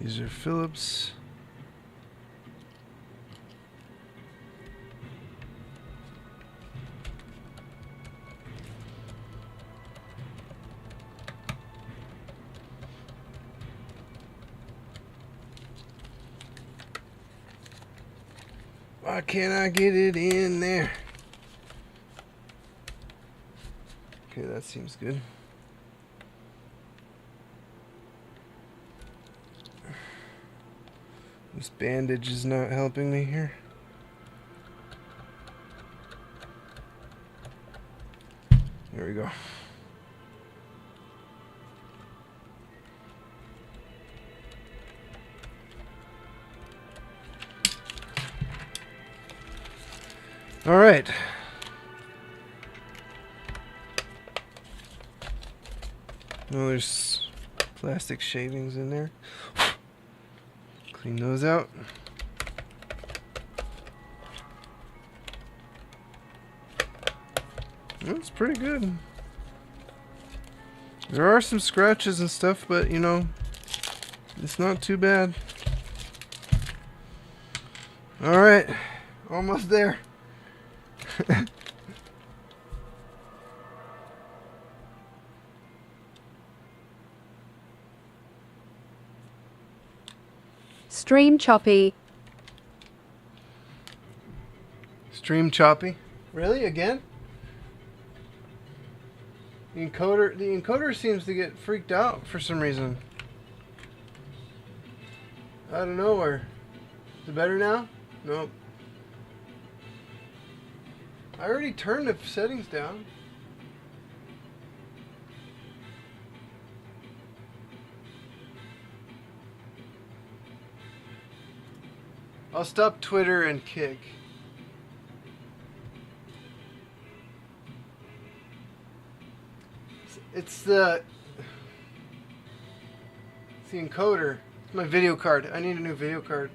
Speaker 1: These are Phillips. Why can't I get it in there? Okay, that seems good. This bandage is not helping me here. There we go. All right. Well, there's plastic shavings in there. Clean those out. That's pretty good. There are some scratches and stuff, but you know, it's not too bad. All right, almost there.
Speaker 12: Stream choppy.
Speaker 1: Stream choppy. Really? Again? The encoder seems to get freaked out for some reason. Out of nowhere. Is it better now? Nope. I already turned the settings down. I'll stop Twitter and Kick. It's the encoder. It's my video card. I need a new video card.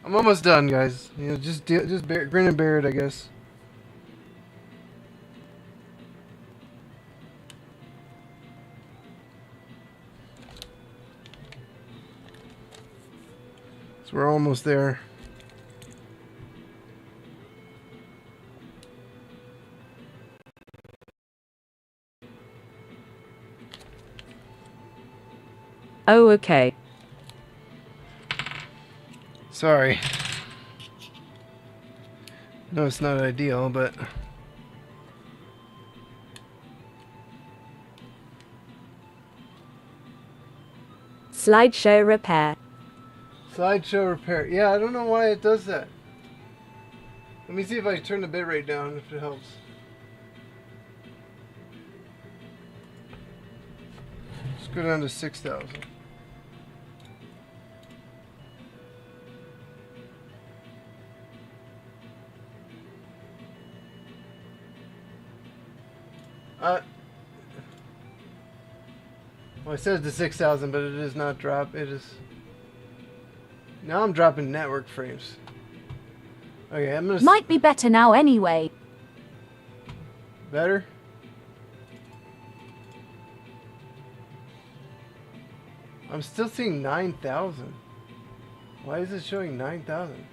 Speaker 1: I'm almost done, guys. You know, just grin and bear it, I guess. So we're almost there.
Speaker 12: Oh, okay.
Speaker 1: Sorry. No, it's not ideal, but
Speaker 7: Slideshow repair.
Speaker 1: Slideshow repair. Yeah, I don't know why it does that. Let me see if I turn the bitrate down, if it helps. Let's go down to 6,000. Well, it says the 6,000, but it is not drop. It is. Now I'm dropping network frames. Okay, I'm gonna.
Speaker 19: Might be better now anyway.
Speaker 1: Better? I'm still seeing 9,000. Why is it showing 9,000?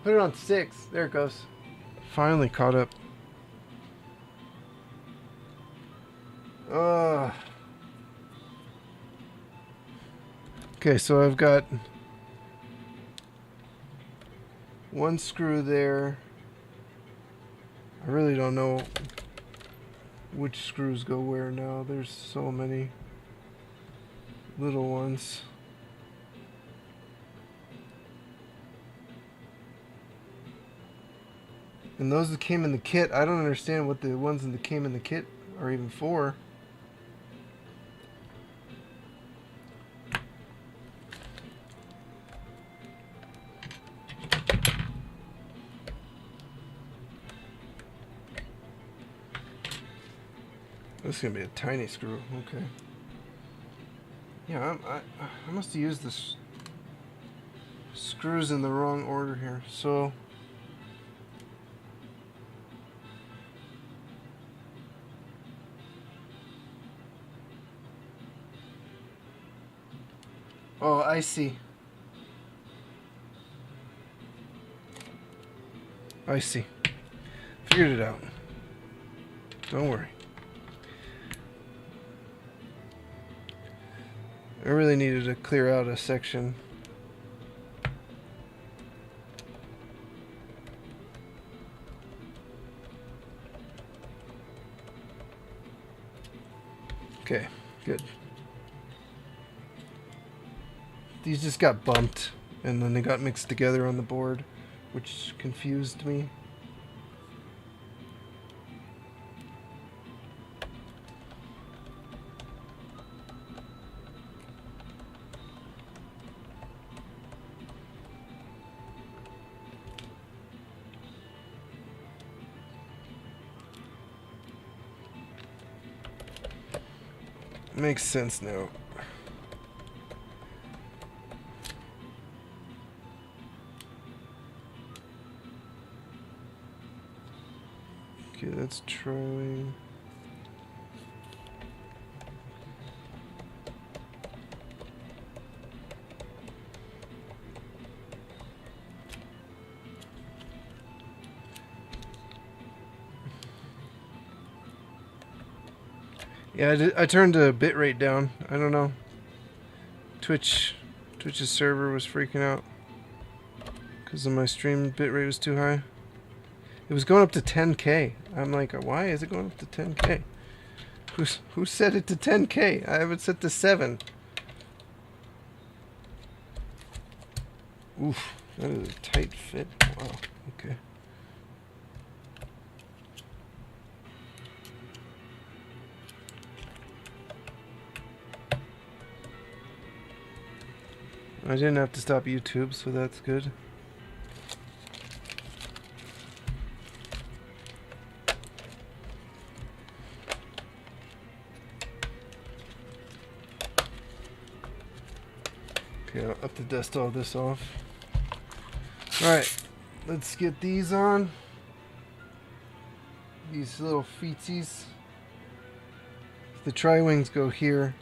Speaker 1: Put it on 6. There it goes. Finally caught up. Okay, so I've got one screw there. I really don't know which screws go where now. There's so many little ones. And those that came in the kit, I don't understand what the ones that came in the kit are even for. This is gonna be a tiny screw. Okay. Yeah, I must have used the screws in the wrong order here. So Oh, I see. I see. Figured it out. Don't worry. I really needed to clear out a section. Okay, good. These just got bumped, and then they got mixed together on the board, which confused me. Makes sense now. Okay, let's try. Yeah, I turned the bitrate down. I don't know. Twitch's server was freaking out because of my stream bitrate was too high. It was going up to 10K. I'm like, why is it going up to 10K? Who set it to 10K? I have it set to 7. Oof, that is a tight fit. Wow. Okay. I didn't have to stop YouTube, so that's good. Okay, I'll have to dust all this off. Alright, let's get these on. These little feetsies. The tri-wings go here.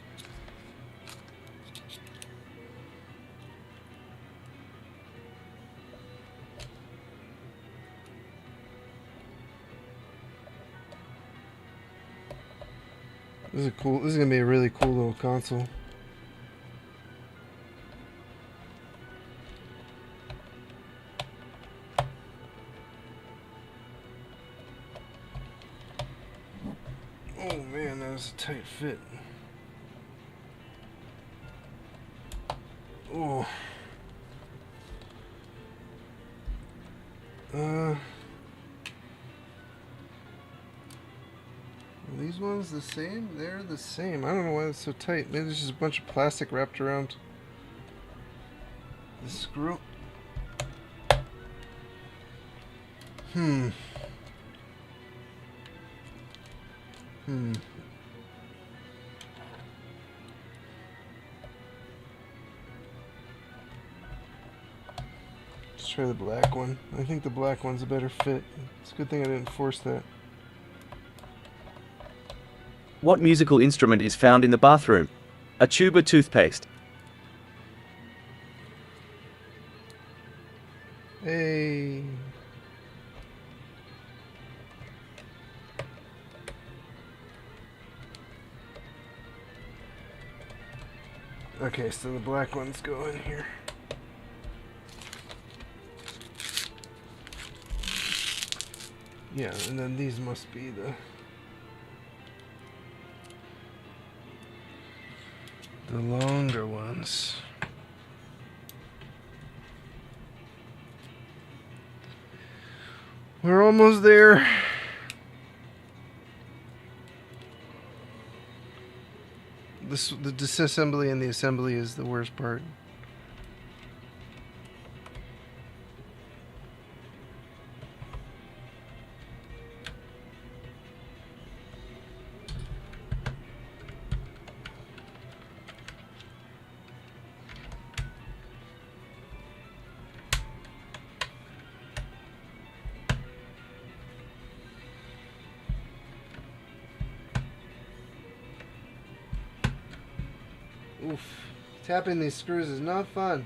Speaker 1: This is cool. This is gonna be a really cool little console. Oh man, that was a tight fit. Oh. Are these ones the same? They're the same. I don't know why it's so tight. Maybe there's just a bunch of plastic wrapped around the screw. Let's try the black one. I think the black one's a better fit. It's a good thing I didn't force that.
Speaker 20: What musical instrument is found in the bathroom? A tube of toothpaste.
Speaker 1: Hey. Okay, so the black ones go in here. Yeah, and then these must be the longer ones. We're almost there. The disassembly and the assembly is the worst part. Oof. Tapping these screws is not fun.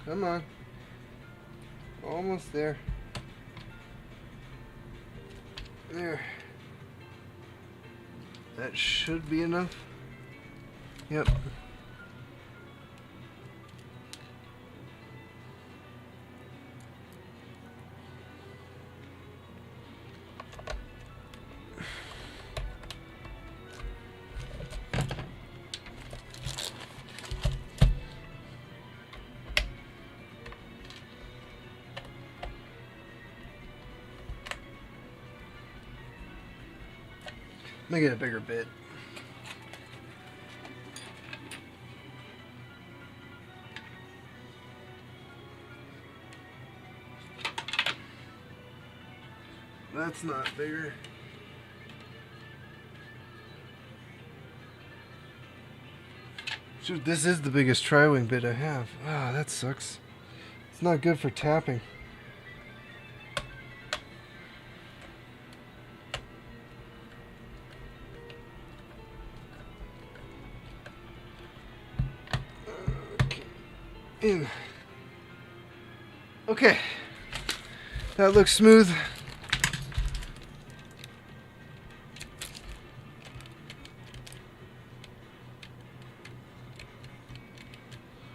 Speaker 1: Come on. Almost there. There. That should be enough. Yep. Make it a bigger bit. That's not bigger. Shoot, this is the biggest tri-wing bit I have. Ah, that sucks. It's not good for tapping. In. Okay, that looks smooth.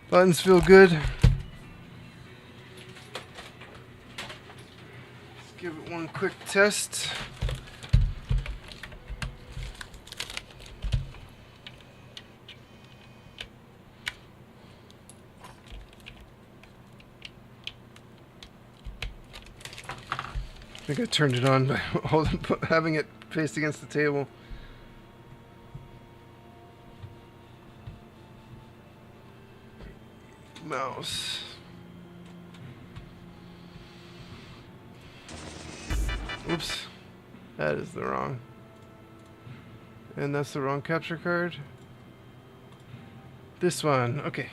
Speaker 1: Buttons feel good. Let's give it one quick test. I think I turned it on by having it faced against the table. Mouse. Oops. That is the wrong. And that's the wrong capture card. This one. Okay.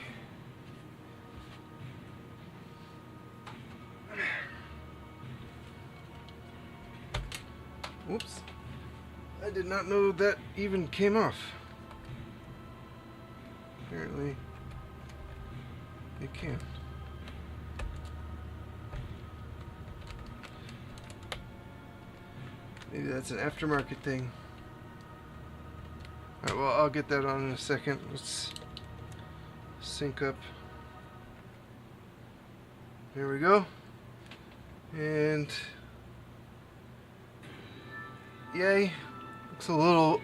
Speaker 1: Oops. I did not know that even came off. Apparently, it can. Maybe that's an aftermarket thing. Alright, well, I'll get that on in a second. Let's sync up. There we go. And yay. Looks a little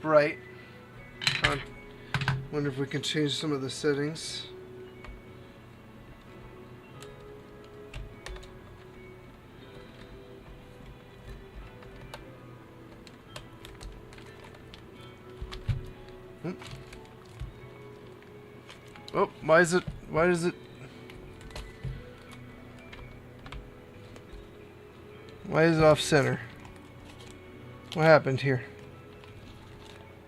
Speaker 1: bright. I wonder if we can change some of the settings. Oh, why does it off center? What happened here?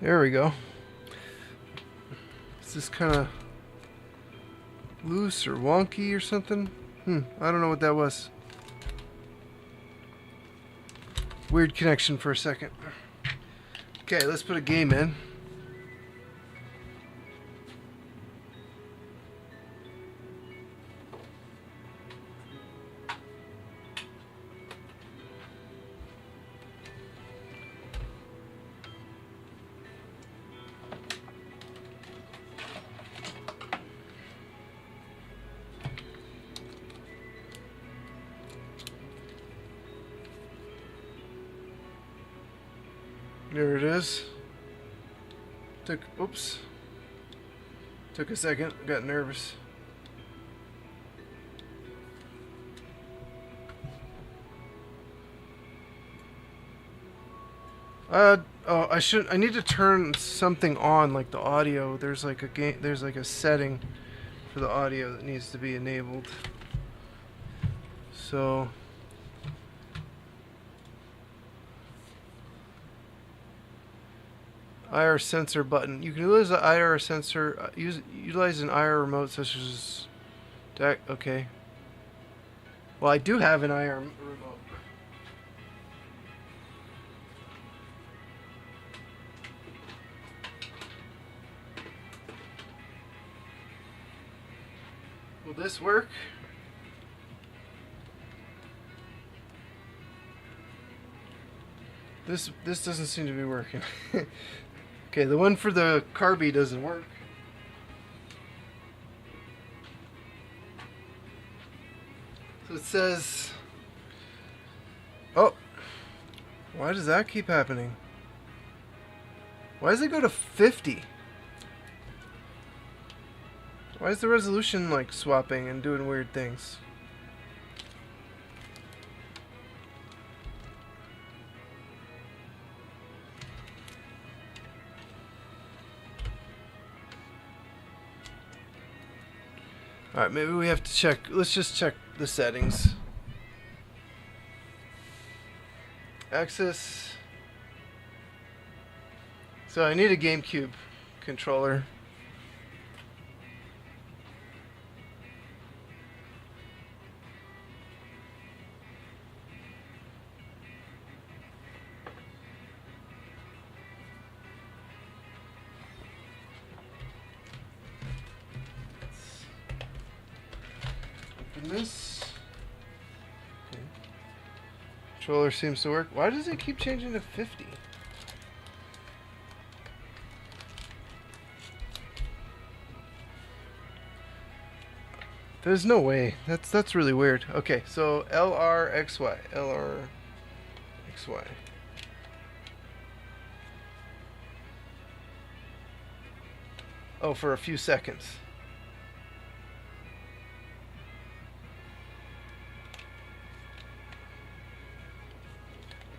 Speaker 1: There we go. Is this kind of loose or wonky or something? I don't know what that was. Weird connection for a second. Okay, let's put a game in. There it is. Oops. Took a second, got nervous. I need to turn something on, like the audio. There's like a setting for the audio that needs to be enabled. So IR sensor button. You can utilize the IR sensor. Utilize an IR remote such as. Okay. Well, I do have an IR remote. Will this work? This doesn't seem to be working. Okay, the one for the Carby doesn't work. So it says, oh, why does that keep happening? Why does it go to 50? Why is the resolution like swapping and doing weird things? Alright, maybe we have to check. Let's just check the settings. Access. So I need a GameCube controller. This okay. Controller seems to work. Why does it keep changing to 50? There's no way. That's really weird. Okay, so LRXY. LRXY. Oh, for a few seconds.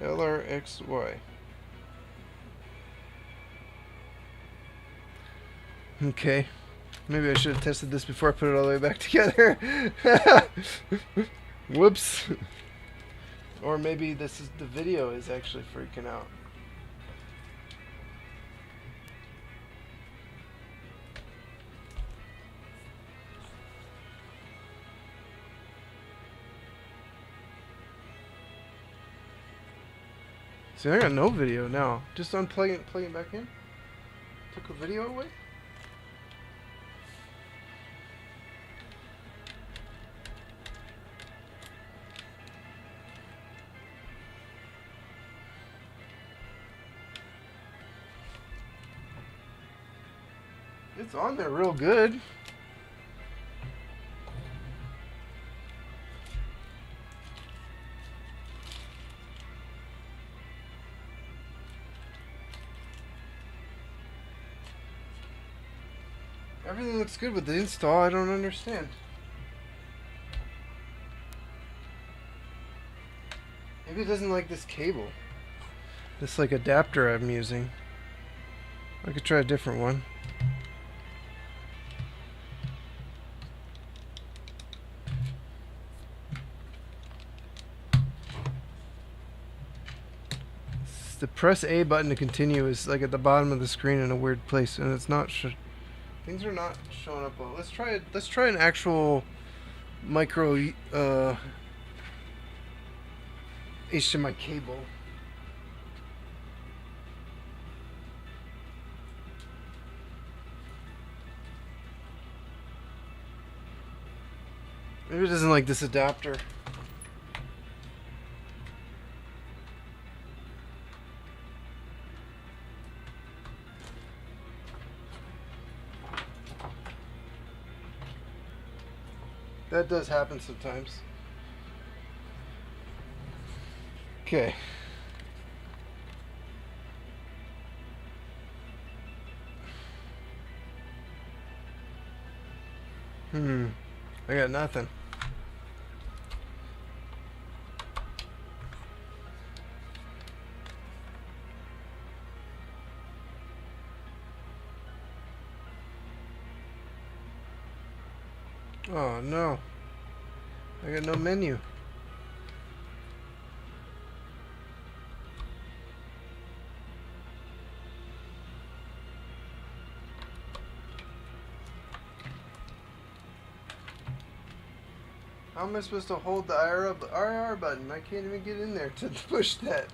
Speaker 1: LRXY. Okay. Maybe I should have tested this before I put it all the way back together. Whoops. Or maybe this is the video is actually freaking out. See, I got no video now. Just unplug it, plug it back in. Took a video away. It's on there real good. Everything looks good with the install. I don't understand. Maybe it doesn't like this cable. This like adapter I'm using. I could try a different one. The press A button to continue is like at the bottom of the screen in a weird place, and it's not. Things are not showing up well. Let's try an actual micro HDMI cable. Maybe it doesn't like this adapter. That does happen sometimes. Okay. I got nothing. Oh no. I got no menu. How am I supposed to hold the IR button? I can't even get in there to push that.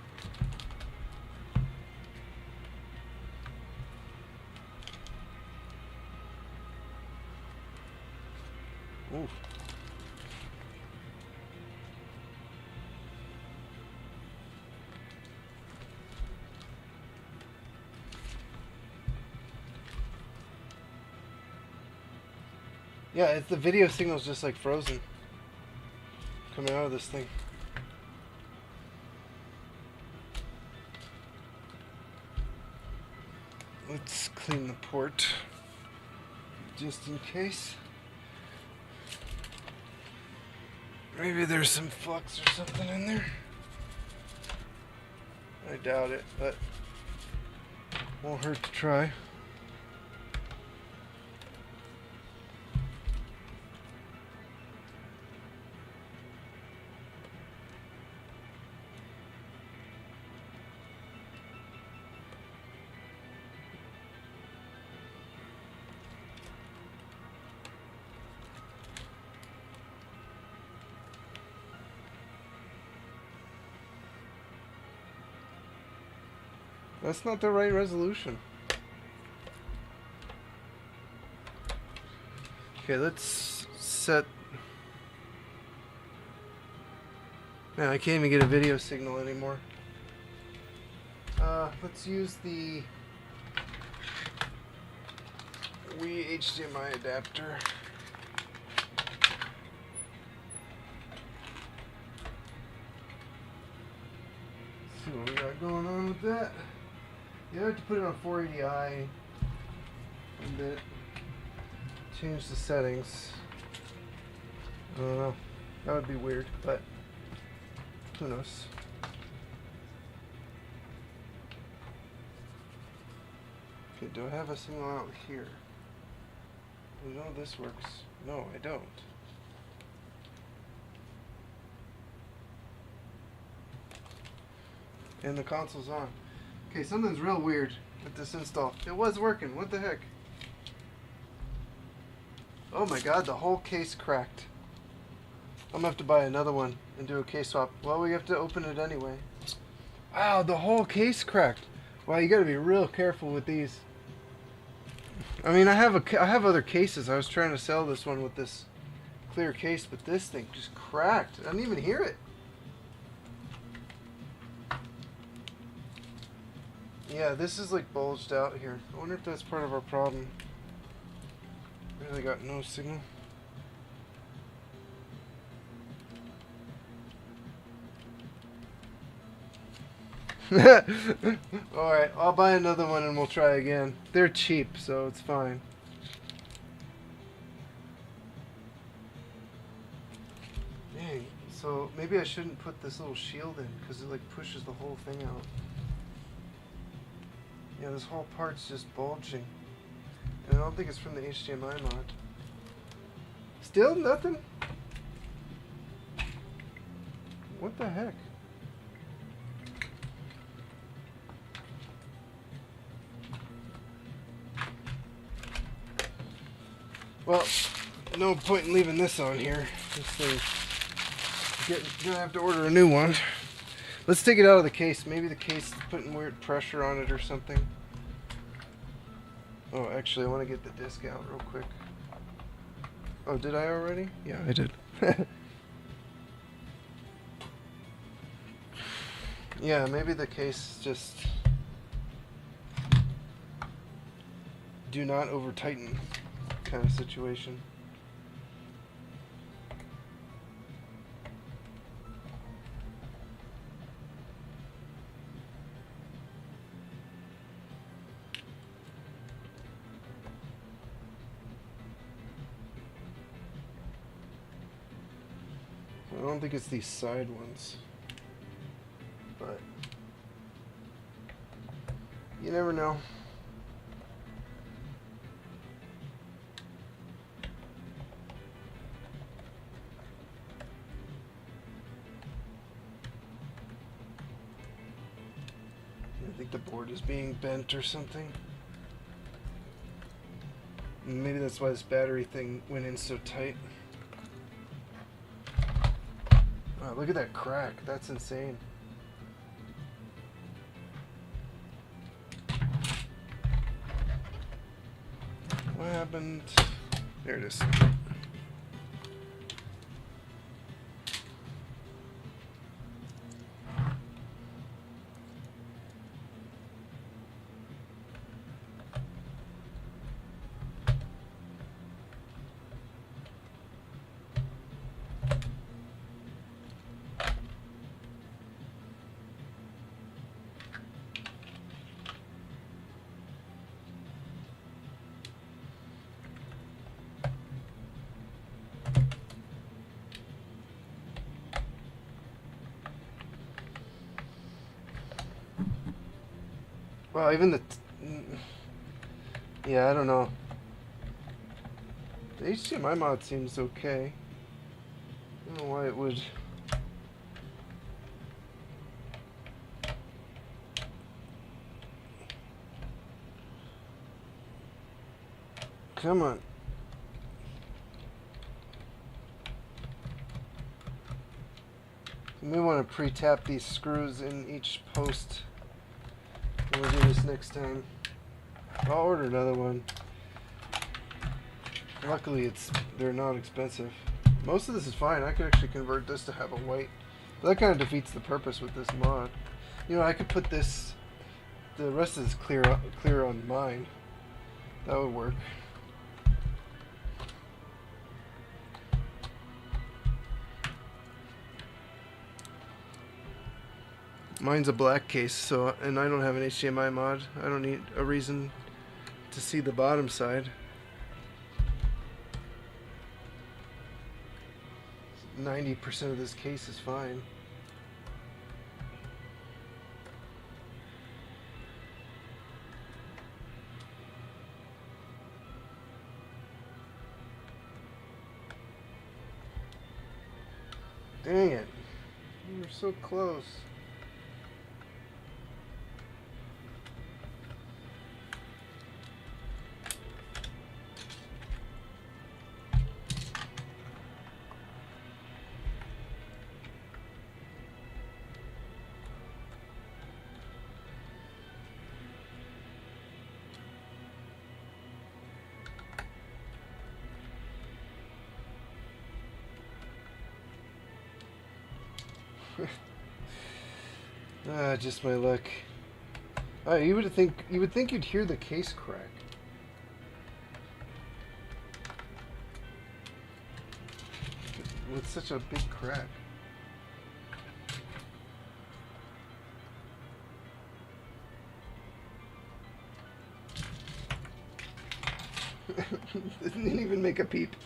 Speaker 1: Oof. Yeah, it's the video signal's just like frozen coming out of this thing. Let's clean the port just in case. Maybe there's some flux or something in there. I doubt it, but won't hurt to try. That's not the right resolution. Okay, let's set... Man, I can't even get a video signal anymore. Let's use the Wii HDMI adapter. Let's see what we got going on with that. You have to put it on 480i a bit. Change the settings. I don't know. That would be weird, but who knows. Okay, do I have a signal out here? You know this works. No, I don't. And the console's on. Okay, something's real weird with this install. It was working. What the heck? Oh my god, the whole case cracked. I'm gonna have to buy another one and do a case swap. Well, we have to open it anyway. Wow, the whole case cracked. Wow, you gotta be real careful with these. I mean, I have other cases. I was trying to sell this one with this clear case, but this thing just cracked. I didn't even hear it. Yeah, this is like bulged out here. I wonder if that's part of our problem. Really got no signal. Alright, I'll buy another one and we'll try again. They're cheap, so it's fine. Dang, so maybe I shouldn't put this little shield in because it like pushes the whole thing out. Yeah, this whole part's just bulging. And I don't think it's from the HDMI mod. Still nothing? What the heck? Well, no point in leaving this on here. This thing, gonna have to order a new one. Let's take it out of the case. Maybe the case is putting weird pressure on it or something. Oh, actually, I want to get the disc out real quick. Oh, did I already? Yeah, I did. Yeah, maybe the case just... do not over tighten kind of situation. I don't think it's these side ones, but you never know. I think the board is being bent or something. Maybe that's why this battery thing went in so tight. Wow, look at that crack. That's insane. What happened? There it is. Well, even the... yeah, I don't know. The HDMI mod seems okay. I don't know why it would... Come on. You may want to pre-tap these screws in each post. We'll do this next time. I'll order another one. Luckily, they're not expensive. Most of this is fine. I could actually convert this to have a white. But that kind of defeats the purpose with this mod. You know, I could put this. The rest is clear on mine. That would work. Mine's a black case, so, and I don't have an HDMI mod. I don't need a reason to see the bottom side. 90% of this case is fine. Dang it. We were so close. Just my luck. You would think you'd hear the case crack. With such a big crack. Didn't even make a peep.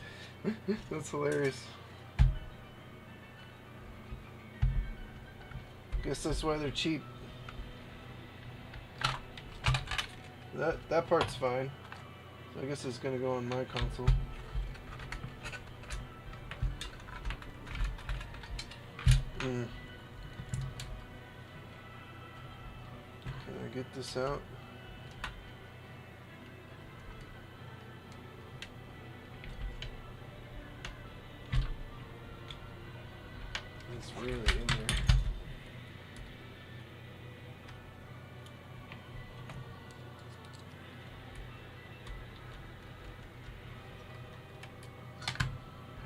Speaker 1: That's hilarious. Guess that's why they're cheap. That part's fine. So I guess it's gonna go on my console. Can I get this out? It's really in there.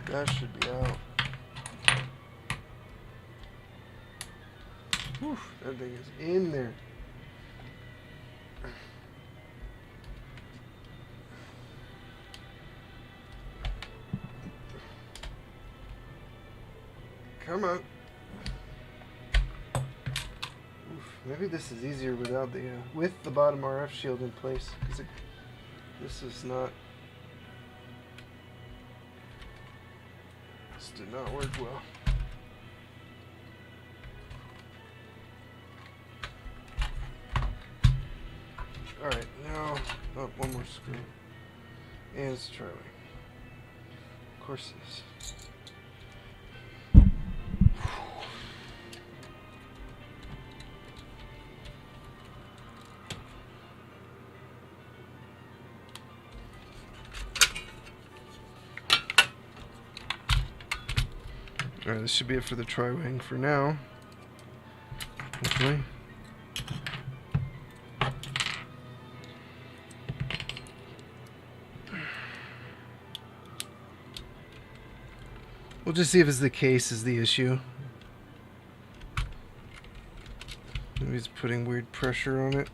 Speaker 1: That should be out. Whew, that thing is in there. Come on. Oof, maybe this is easier without the with the bottom RF shield in place, because this is not. This did not work well. All right, now one more screw, and it's Charlie. Of course it is. Alright, this should be it for the tri-wing for now. Hopefully. We'll just see if it's the case is the issue. Maybe he's putting weird pressure on it.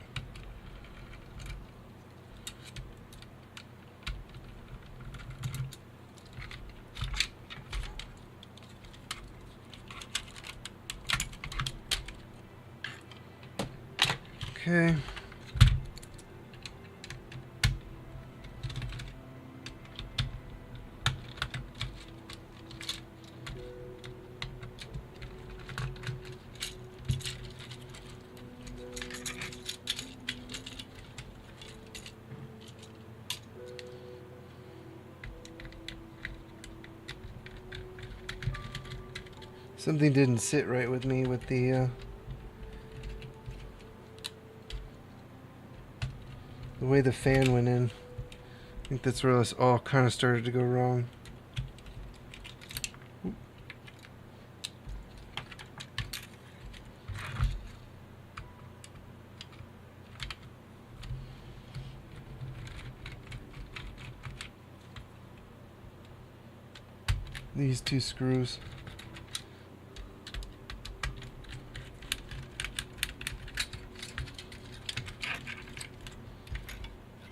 Speaker 1: Okay. Something didn't sit right with me with the way the fan went in. I think that's where this all kind of started to go wrong. These two screws.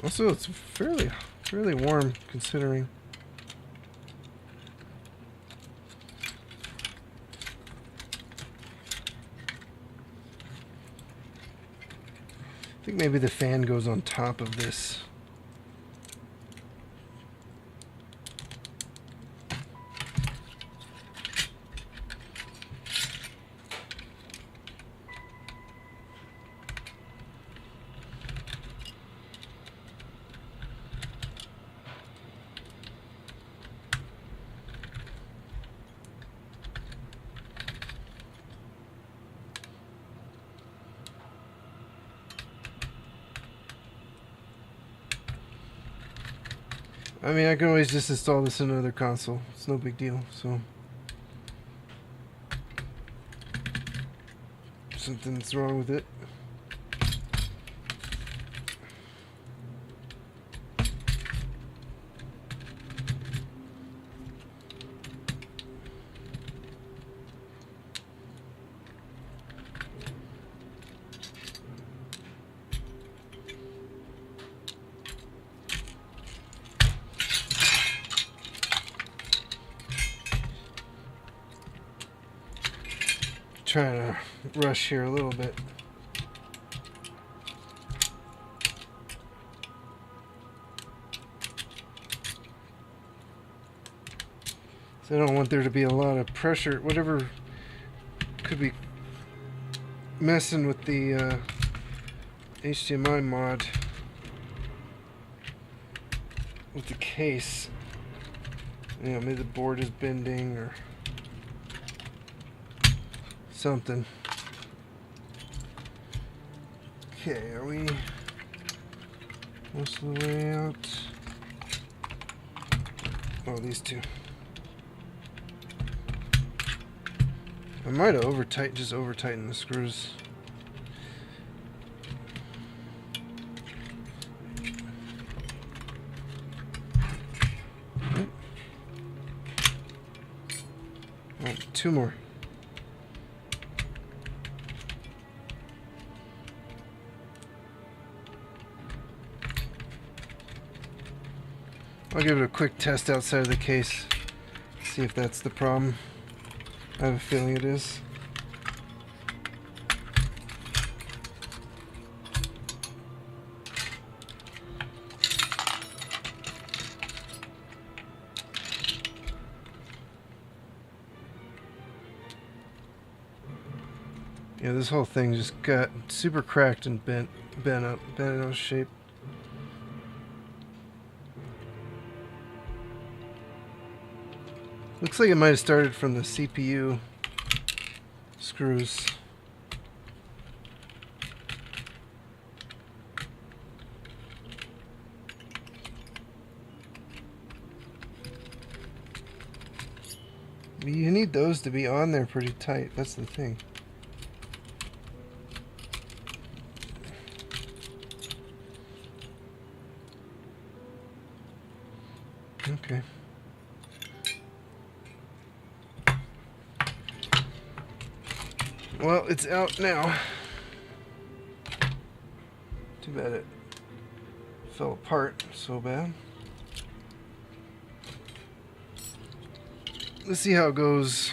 Speaker 1: Also, it's fairly warm considering. I think maybe the fan goes on top of this. I mean, I can always just install this in another console. It's no big deal, so. Something's wrong with it. Trying to rush here a little bit. So I don't want there to be a lot of pressure, whatever could be messing with the HDMI mod with the case. You know, maybe the board is bending or something. Okay, are we most of the way out? Oh, these two. I might have just over tightened the screws. Oh, two more. I'll give it a quick test outside of the case, see if that's the problem. I have a feeling it is. Yeah, this whole thing just got super cracked and bent out of shape. Looks like it might have started from the CPU screws. You need those to be on there pretty tight. That's the thing. Okay. Well, it's out now. Too bad it fell apart so bad. Let's see how it goes.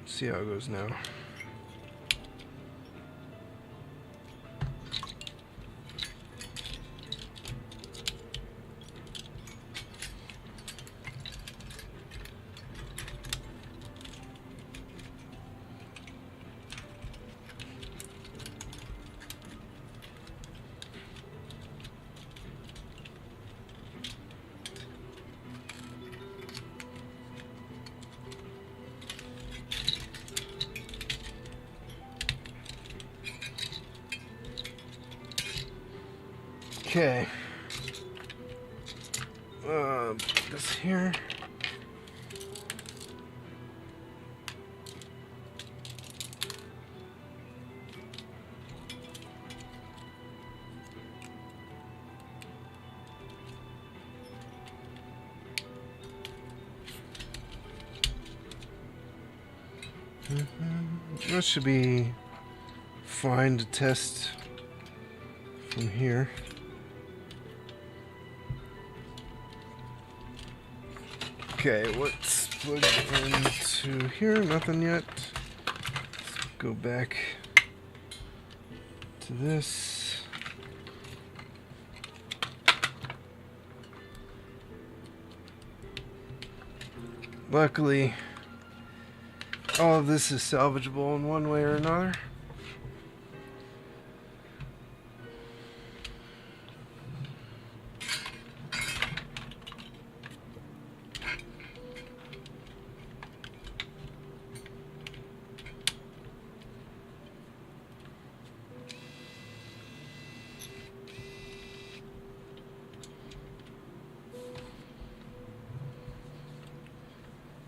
Speaker 1: See how it goes now. Okay. This here. That should be fine to test from here. Okay, let's plug it into here. Nothing yet. Let's go back to this. Luckily, all of this is salvageable in one way or another.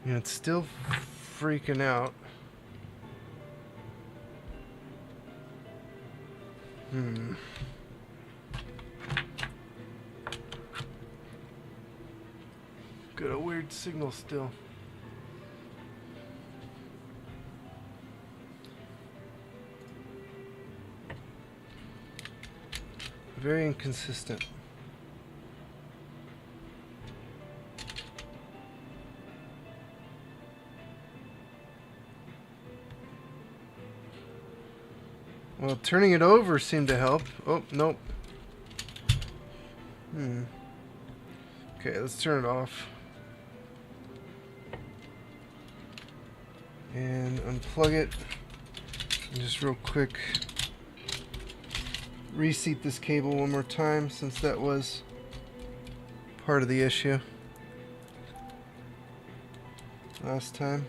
Speaker 1: Yeah, it's still freaking out. Got a weird signal still. Very inconsistent. Well, turning it over seemed to help. Oh, nope. Okay, let's turn it off. And unplug it. And just real quick, reseat this cable one more time since that was part of the issue last time.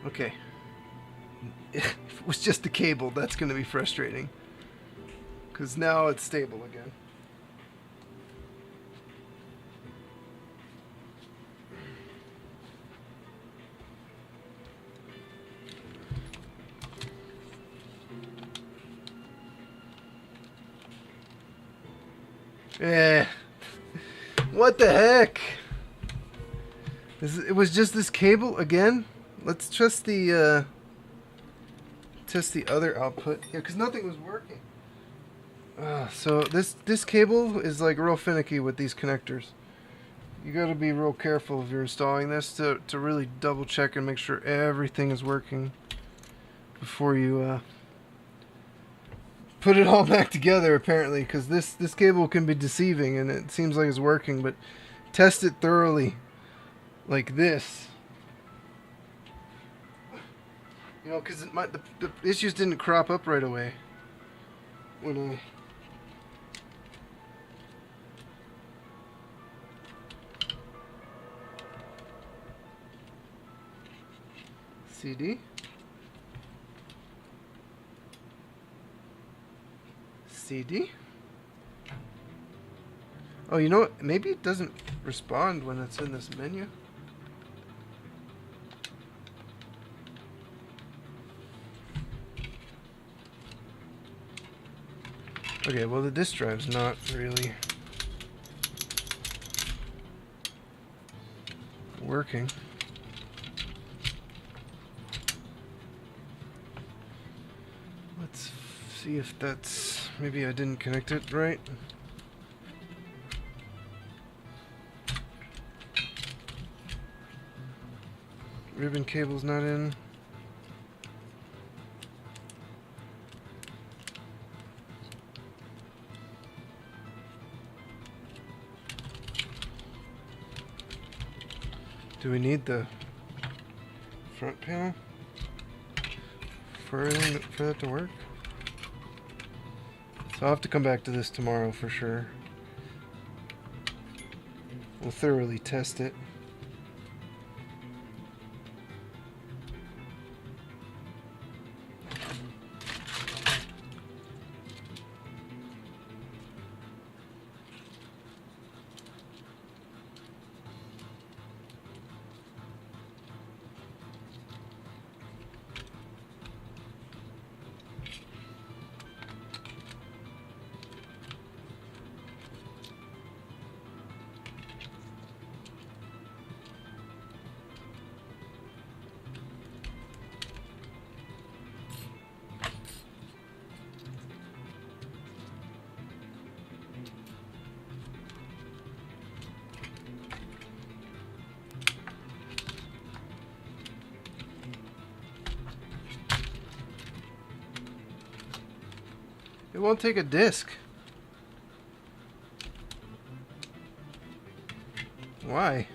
Speaker 1: Okay. If it was just the cable, that's going to be frustrating. Because now it's stable again. What the heck? It was just this cable again? Let's test the other output. Yeah, because nothing was working. So this cable is like real finicky with these connectors. You got to be real careful if you're installing this to really double check and make sure everything is working before you put it all back together, apparently, because this cable can be deceiving, and it seems like it's working, but test it thoroughly, like this. You know, because the issues didn't crop up right away when I... CD. CD. Oh, you know what? Maybe it doesn't respond when it's in this menu. Okay, well the disk drive's not really working. Let's see if that's... maybe I didn't connect it right. Ribbon cable's not in. Do we need the front panel for that to work? So I'll have to come back to this tomorrow for sure. We'll thoroughly test it. It won't take a disc. Why?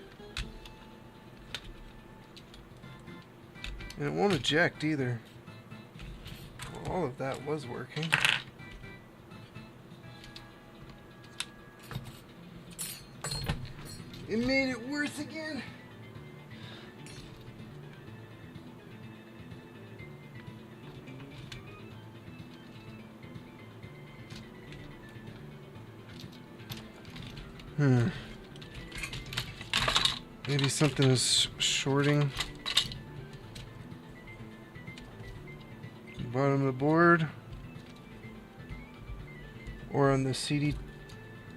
Speaker 1: And it won't eject either. Well, all of that was working. It made it worse again. Maybe something is shorting. Bottom of the board. Or on the CD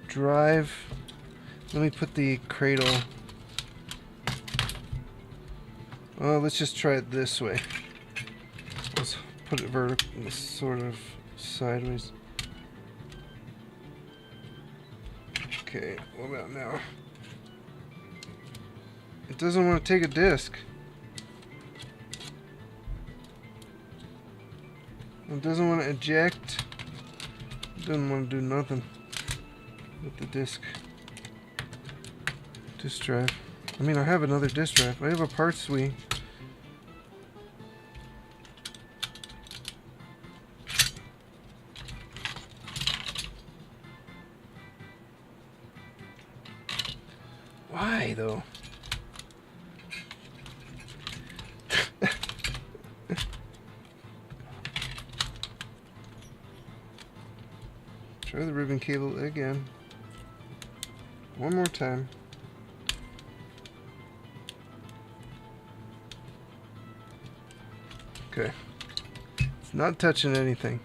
Speaker 1: drive. Let me put the cradle. Well, let's just try it this way. Let's put it vertical, sort of sideways. Okay, what about now? It doesn't want to take a disc. It doesn't want to eject. It doesn't want to do nothing with the disc drive. I mean, I have another disc drive. I have a parts suite. Why though? Try the ribbon cable again. One more time. Okay. It's not touching anything.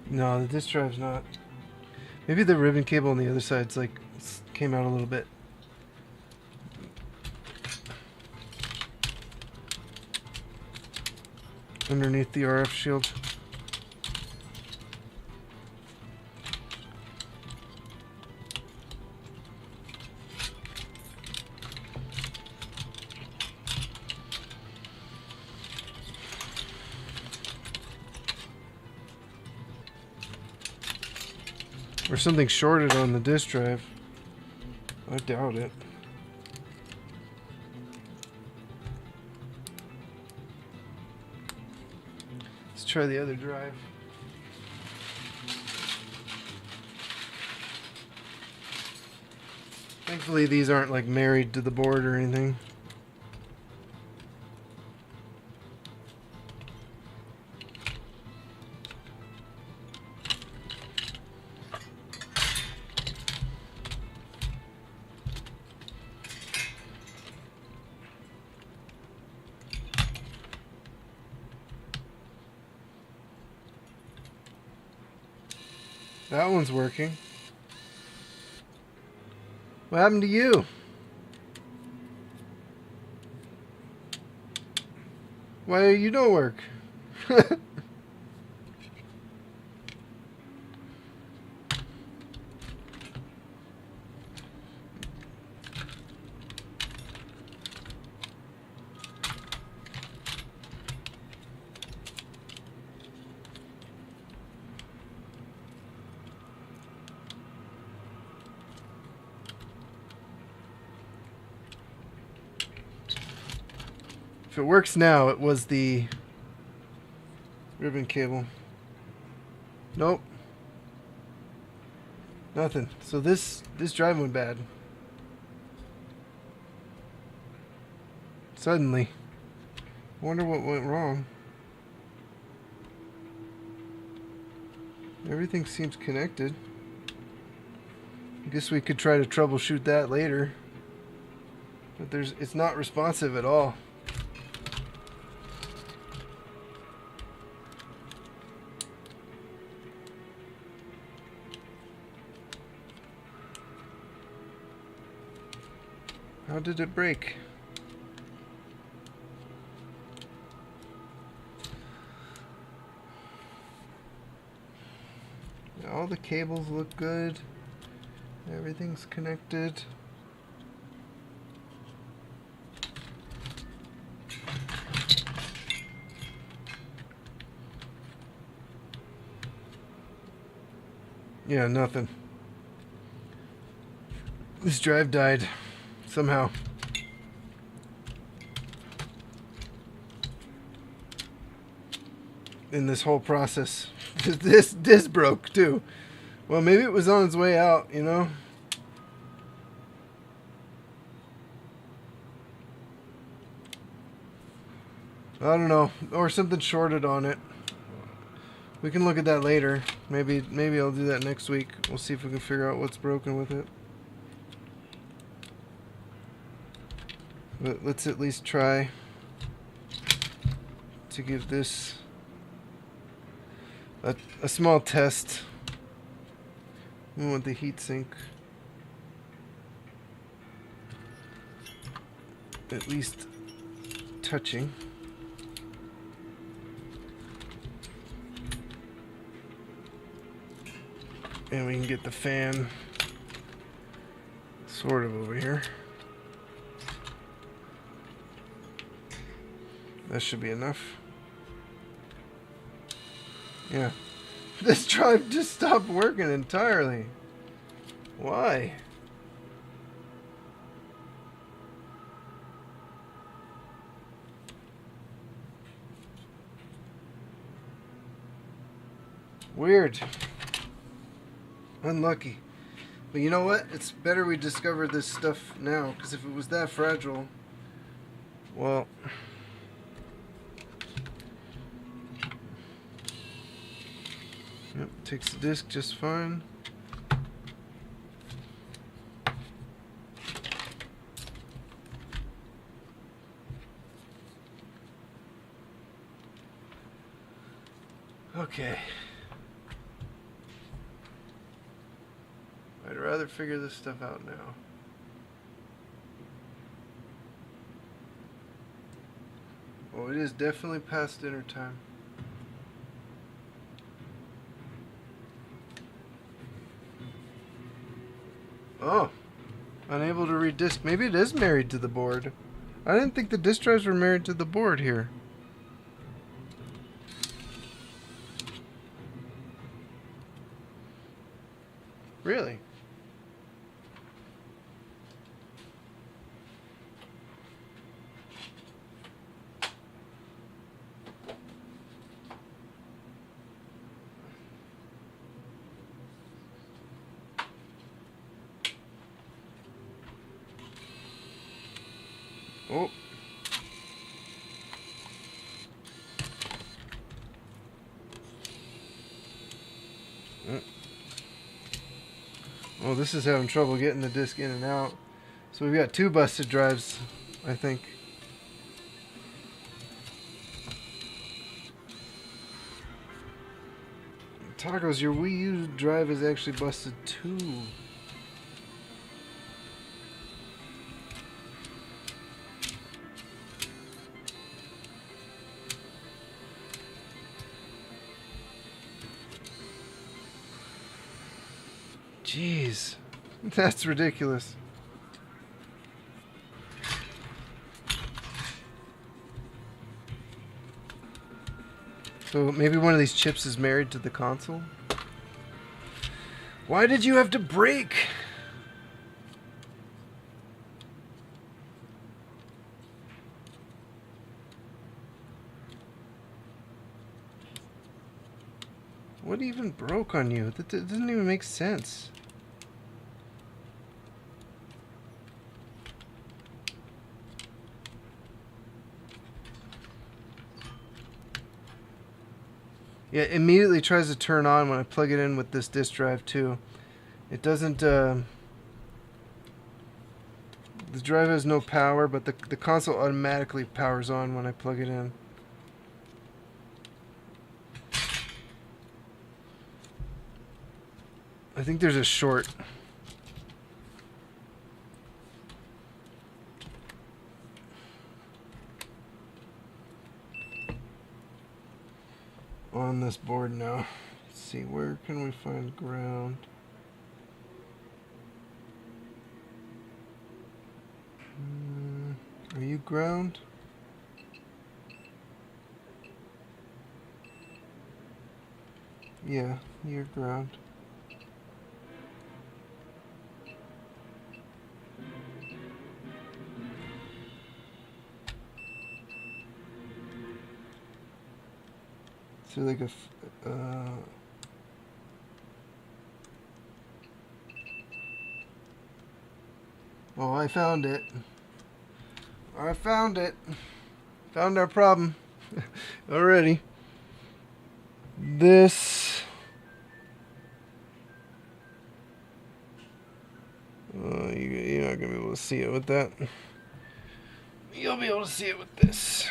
Speaker 1: No, the disk drive's not. Maybe the ribbon cable on the other side's like came out a little bit. Underneath the RF shield. Or something shorted on the disk drive. I doubt it. Let's try the other drive. Thankfully these aren't like married to the board or anything. That one's working. What happened to you? Why you don't work? If it works now, it was the ribbon cable. Nope. Nothing. So this drive went bad. Suddenly. Wonder what went wrong. Everything seems connected. I guess we could try to troubleshoot that later. But it's not responsive at all. How did it break? All the cables look good. Everything's connected. Yeah, nothing. This drive died. Somehow. In this whole process. This broke too. Well, maybe it was on its way out, you know? I don't know. Or something shorted on it. We can look at that later. Maybe I'll do that next week. We'll see if we can figure out what's broken with it. But let's at least try to give this a small test. We want the heatsink at least touching. And we can get the fan sort of over here. That should be enough. Yeah. This drive just stopped working entirely. Why? Weird. Unlucky. But you know what? It's better we discover this stuff now, because if it was that fragile, well... Yep, takes the disc just fine. Okay. I'd rather figure this stuff out now. Well, it is definitely past dinner time. Oh, unable to read disk. Maybe it is married to the board. I didn't think the disk drives were married to the board here. Really? Oh. Oh, this is having trouble getting the disc in and out. So we've got 2 busted drives, I think. Tacos, your Wii U drive is actually busted too. Jeez, that's ridiculous. So maybe one of these chips is married to the console? Why did you have to break? What even broke on you? That doesn't even make sense. Yeah, it immediately tries to turn on when I plug it in with this disk drive too. It doesn't, the drive has no power, but the console automatically powers on when I plug it in. I think there's a short. On this board now. Let's see, where can we find ground? Are you ground? Yeah, you're ground. So like a oh, I found it. I found it. Found our problem already. This you're not gonna be able to see it with that. You'll be able to see it with this.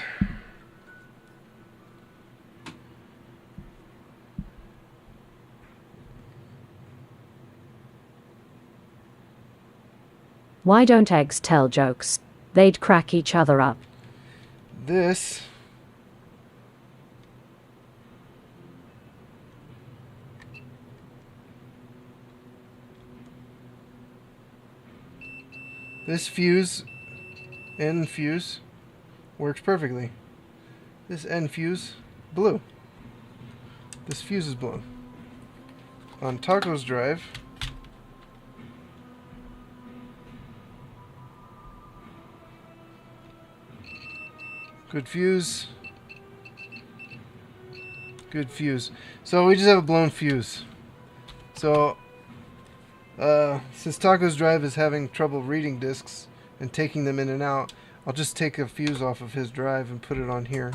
Speaker 4: Why don't eggs tell jokes? They'd crack each other up.
Speaker 1: This fuse, N fuse, works perfectly. This N fuse, blue. This fuse is blown. On Taco's drive, good fuse. Good fuse. So we just have a blown fuse. So since Taco's drive is having trouble reading discs and taking them in and out, I'll just take a fuse off of his drive and put it on here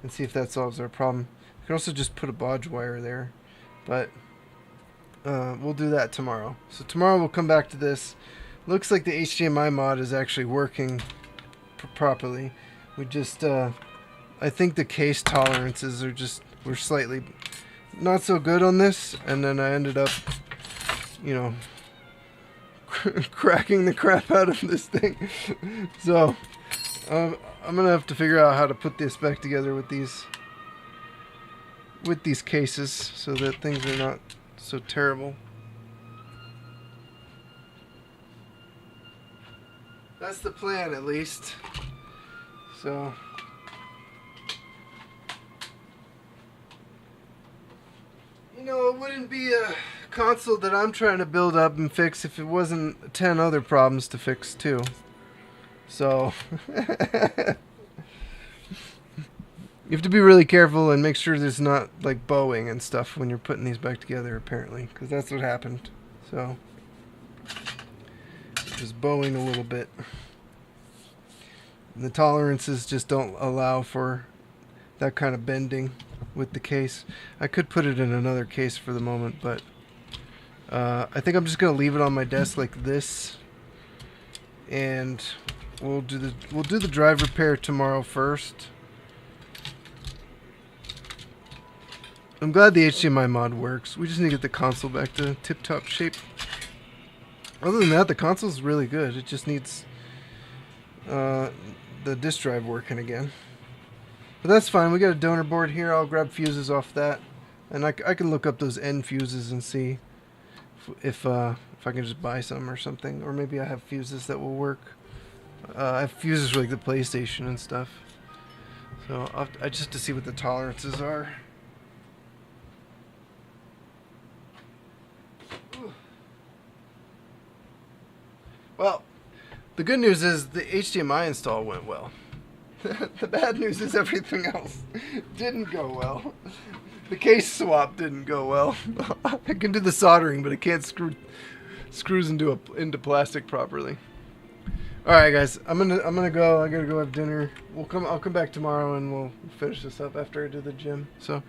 Speaker 1: and see if that solves our problem. You can also just put a bodge wire there, but we'll do that tomorrow. So tomorrow we'll come back to this. Looks like the HDMI mod is actually working properly. We just, I think the case tolerances were slightly not so good on this, and then I ended up, you know, cracking the crap out of this thing. So, I'm gonna have to figure out how to put this back together with these cases so that things are not so terrible. That's the plan, at least. So, you know, it wouldn't be a console that I'm trying to build up and fix if it wasn't 10 other problems to fix too. So you have to be really careful and make sure there's not like bowing and stuff when you're putting these back together, apparently, because that's what happened. So just bowing a little bit. And the tolerances just don't allow for that kind of bending with the case. I could put it in another case for the moment, but I think I'm just gonna leave it on my desk like this, and we'll do the drive repair tomorrow first. I'm glad the HDMI mod works. We just need to get the console back to tip-top shape. Other than that, the console's really good. It just needs the disk drive working again. But that's fine. We got a donor board here. I'll grab fuses off that, and I can look up those end fuses and see if I can just buy some or something. Or maybe I have fuses that will work. I have fuses for like the PlayStation and stuff. So I just have to see what the tolerances are. Well, the good news is the HDMI install went well. The bad news is everything else didn't go well. The case swap didn't go well. I can do the soldering, but I can't screws into plastic properly. All right, guys, I'm gonna go. I gotta go have dinner. I'll come back tomorrow and we'll finish this up after I do the gym. So.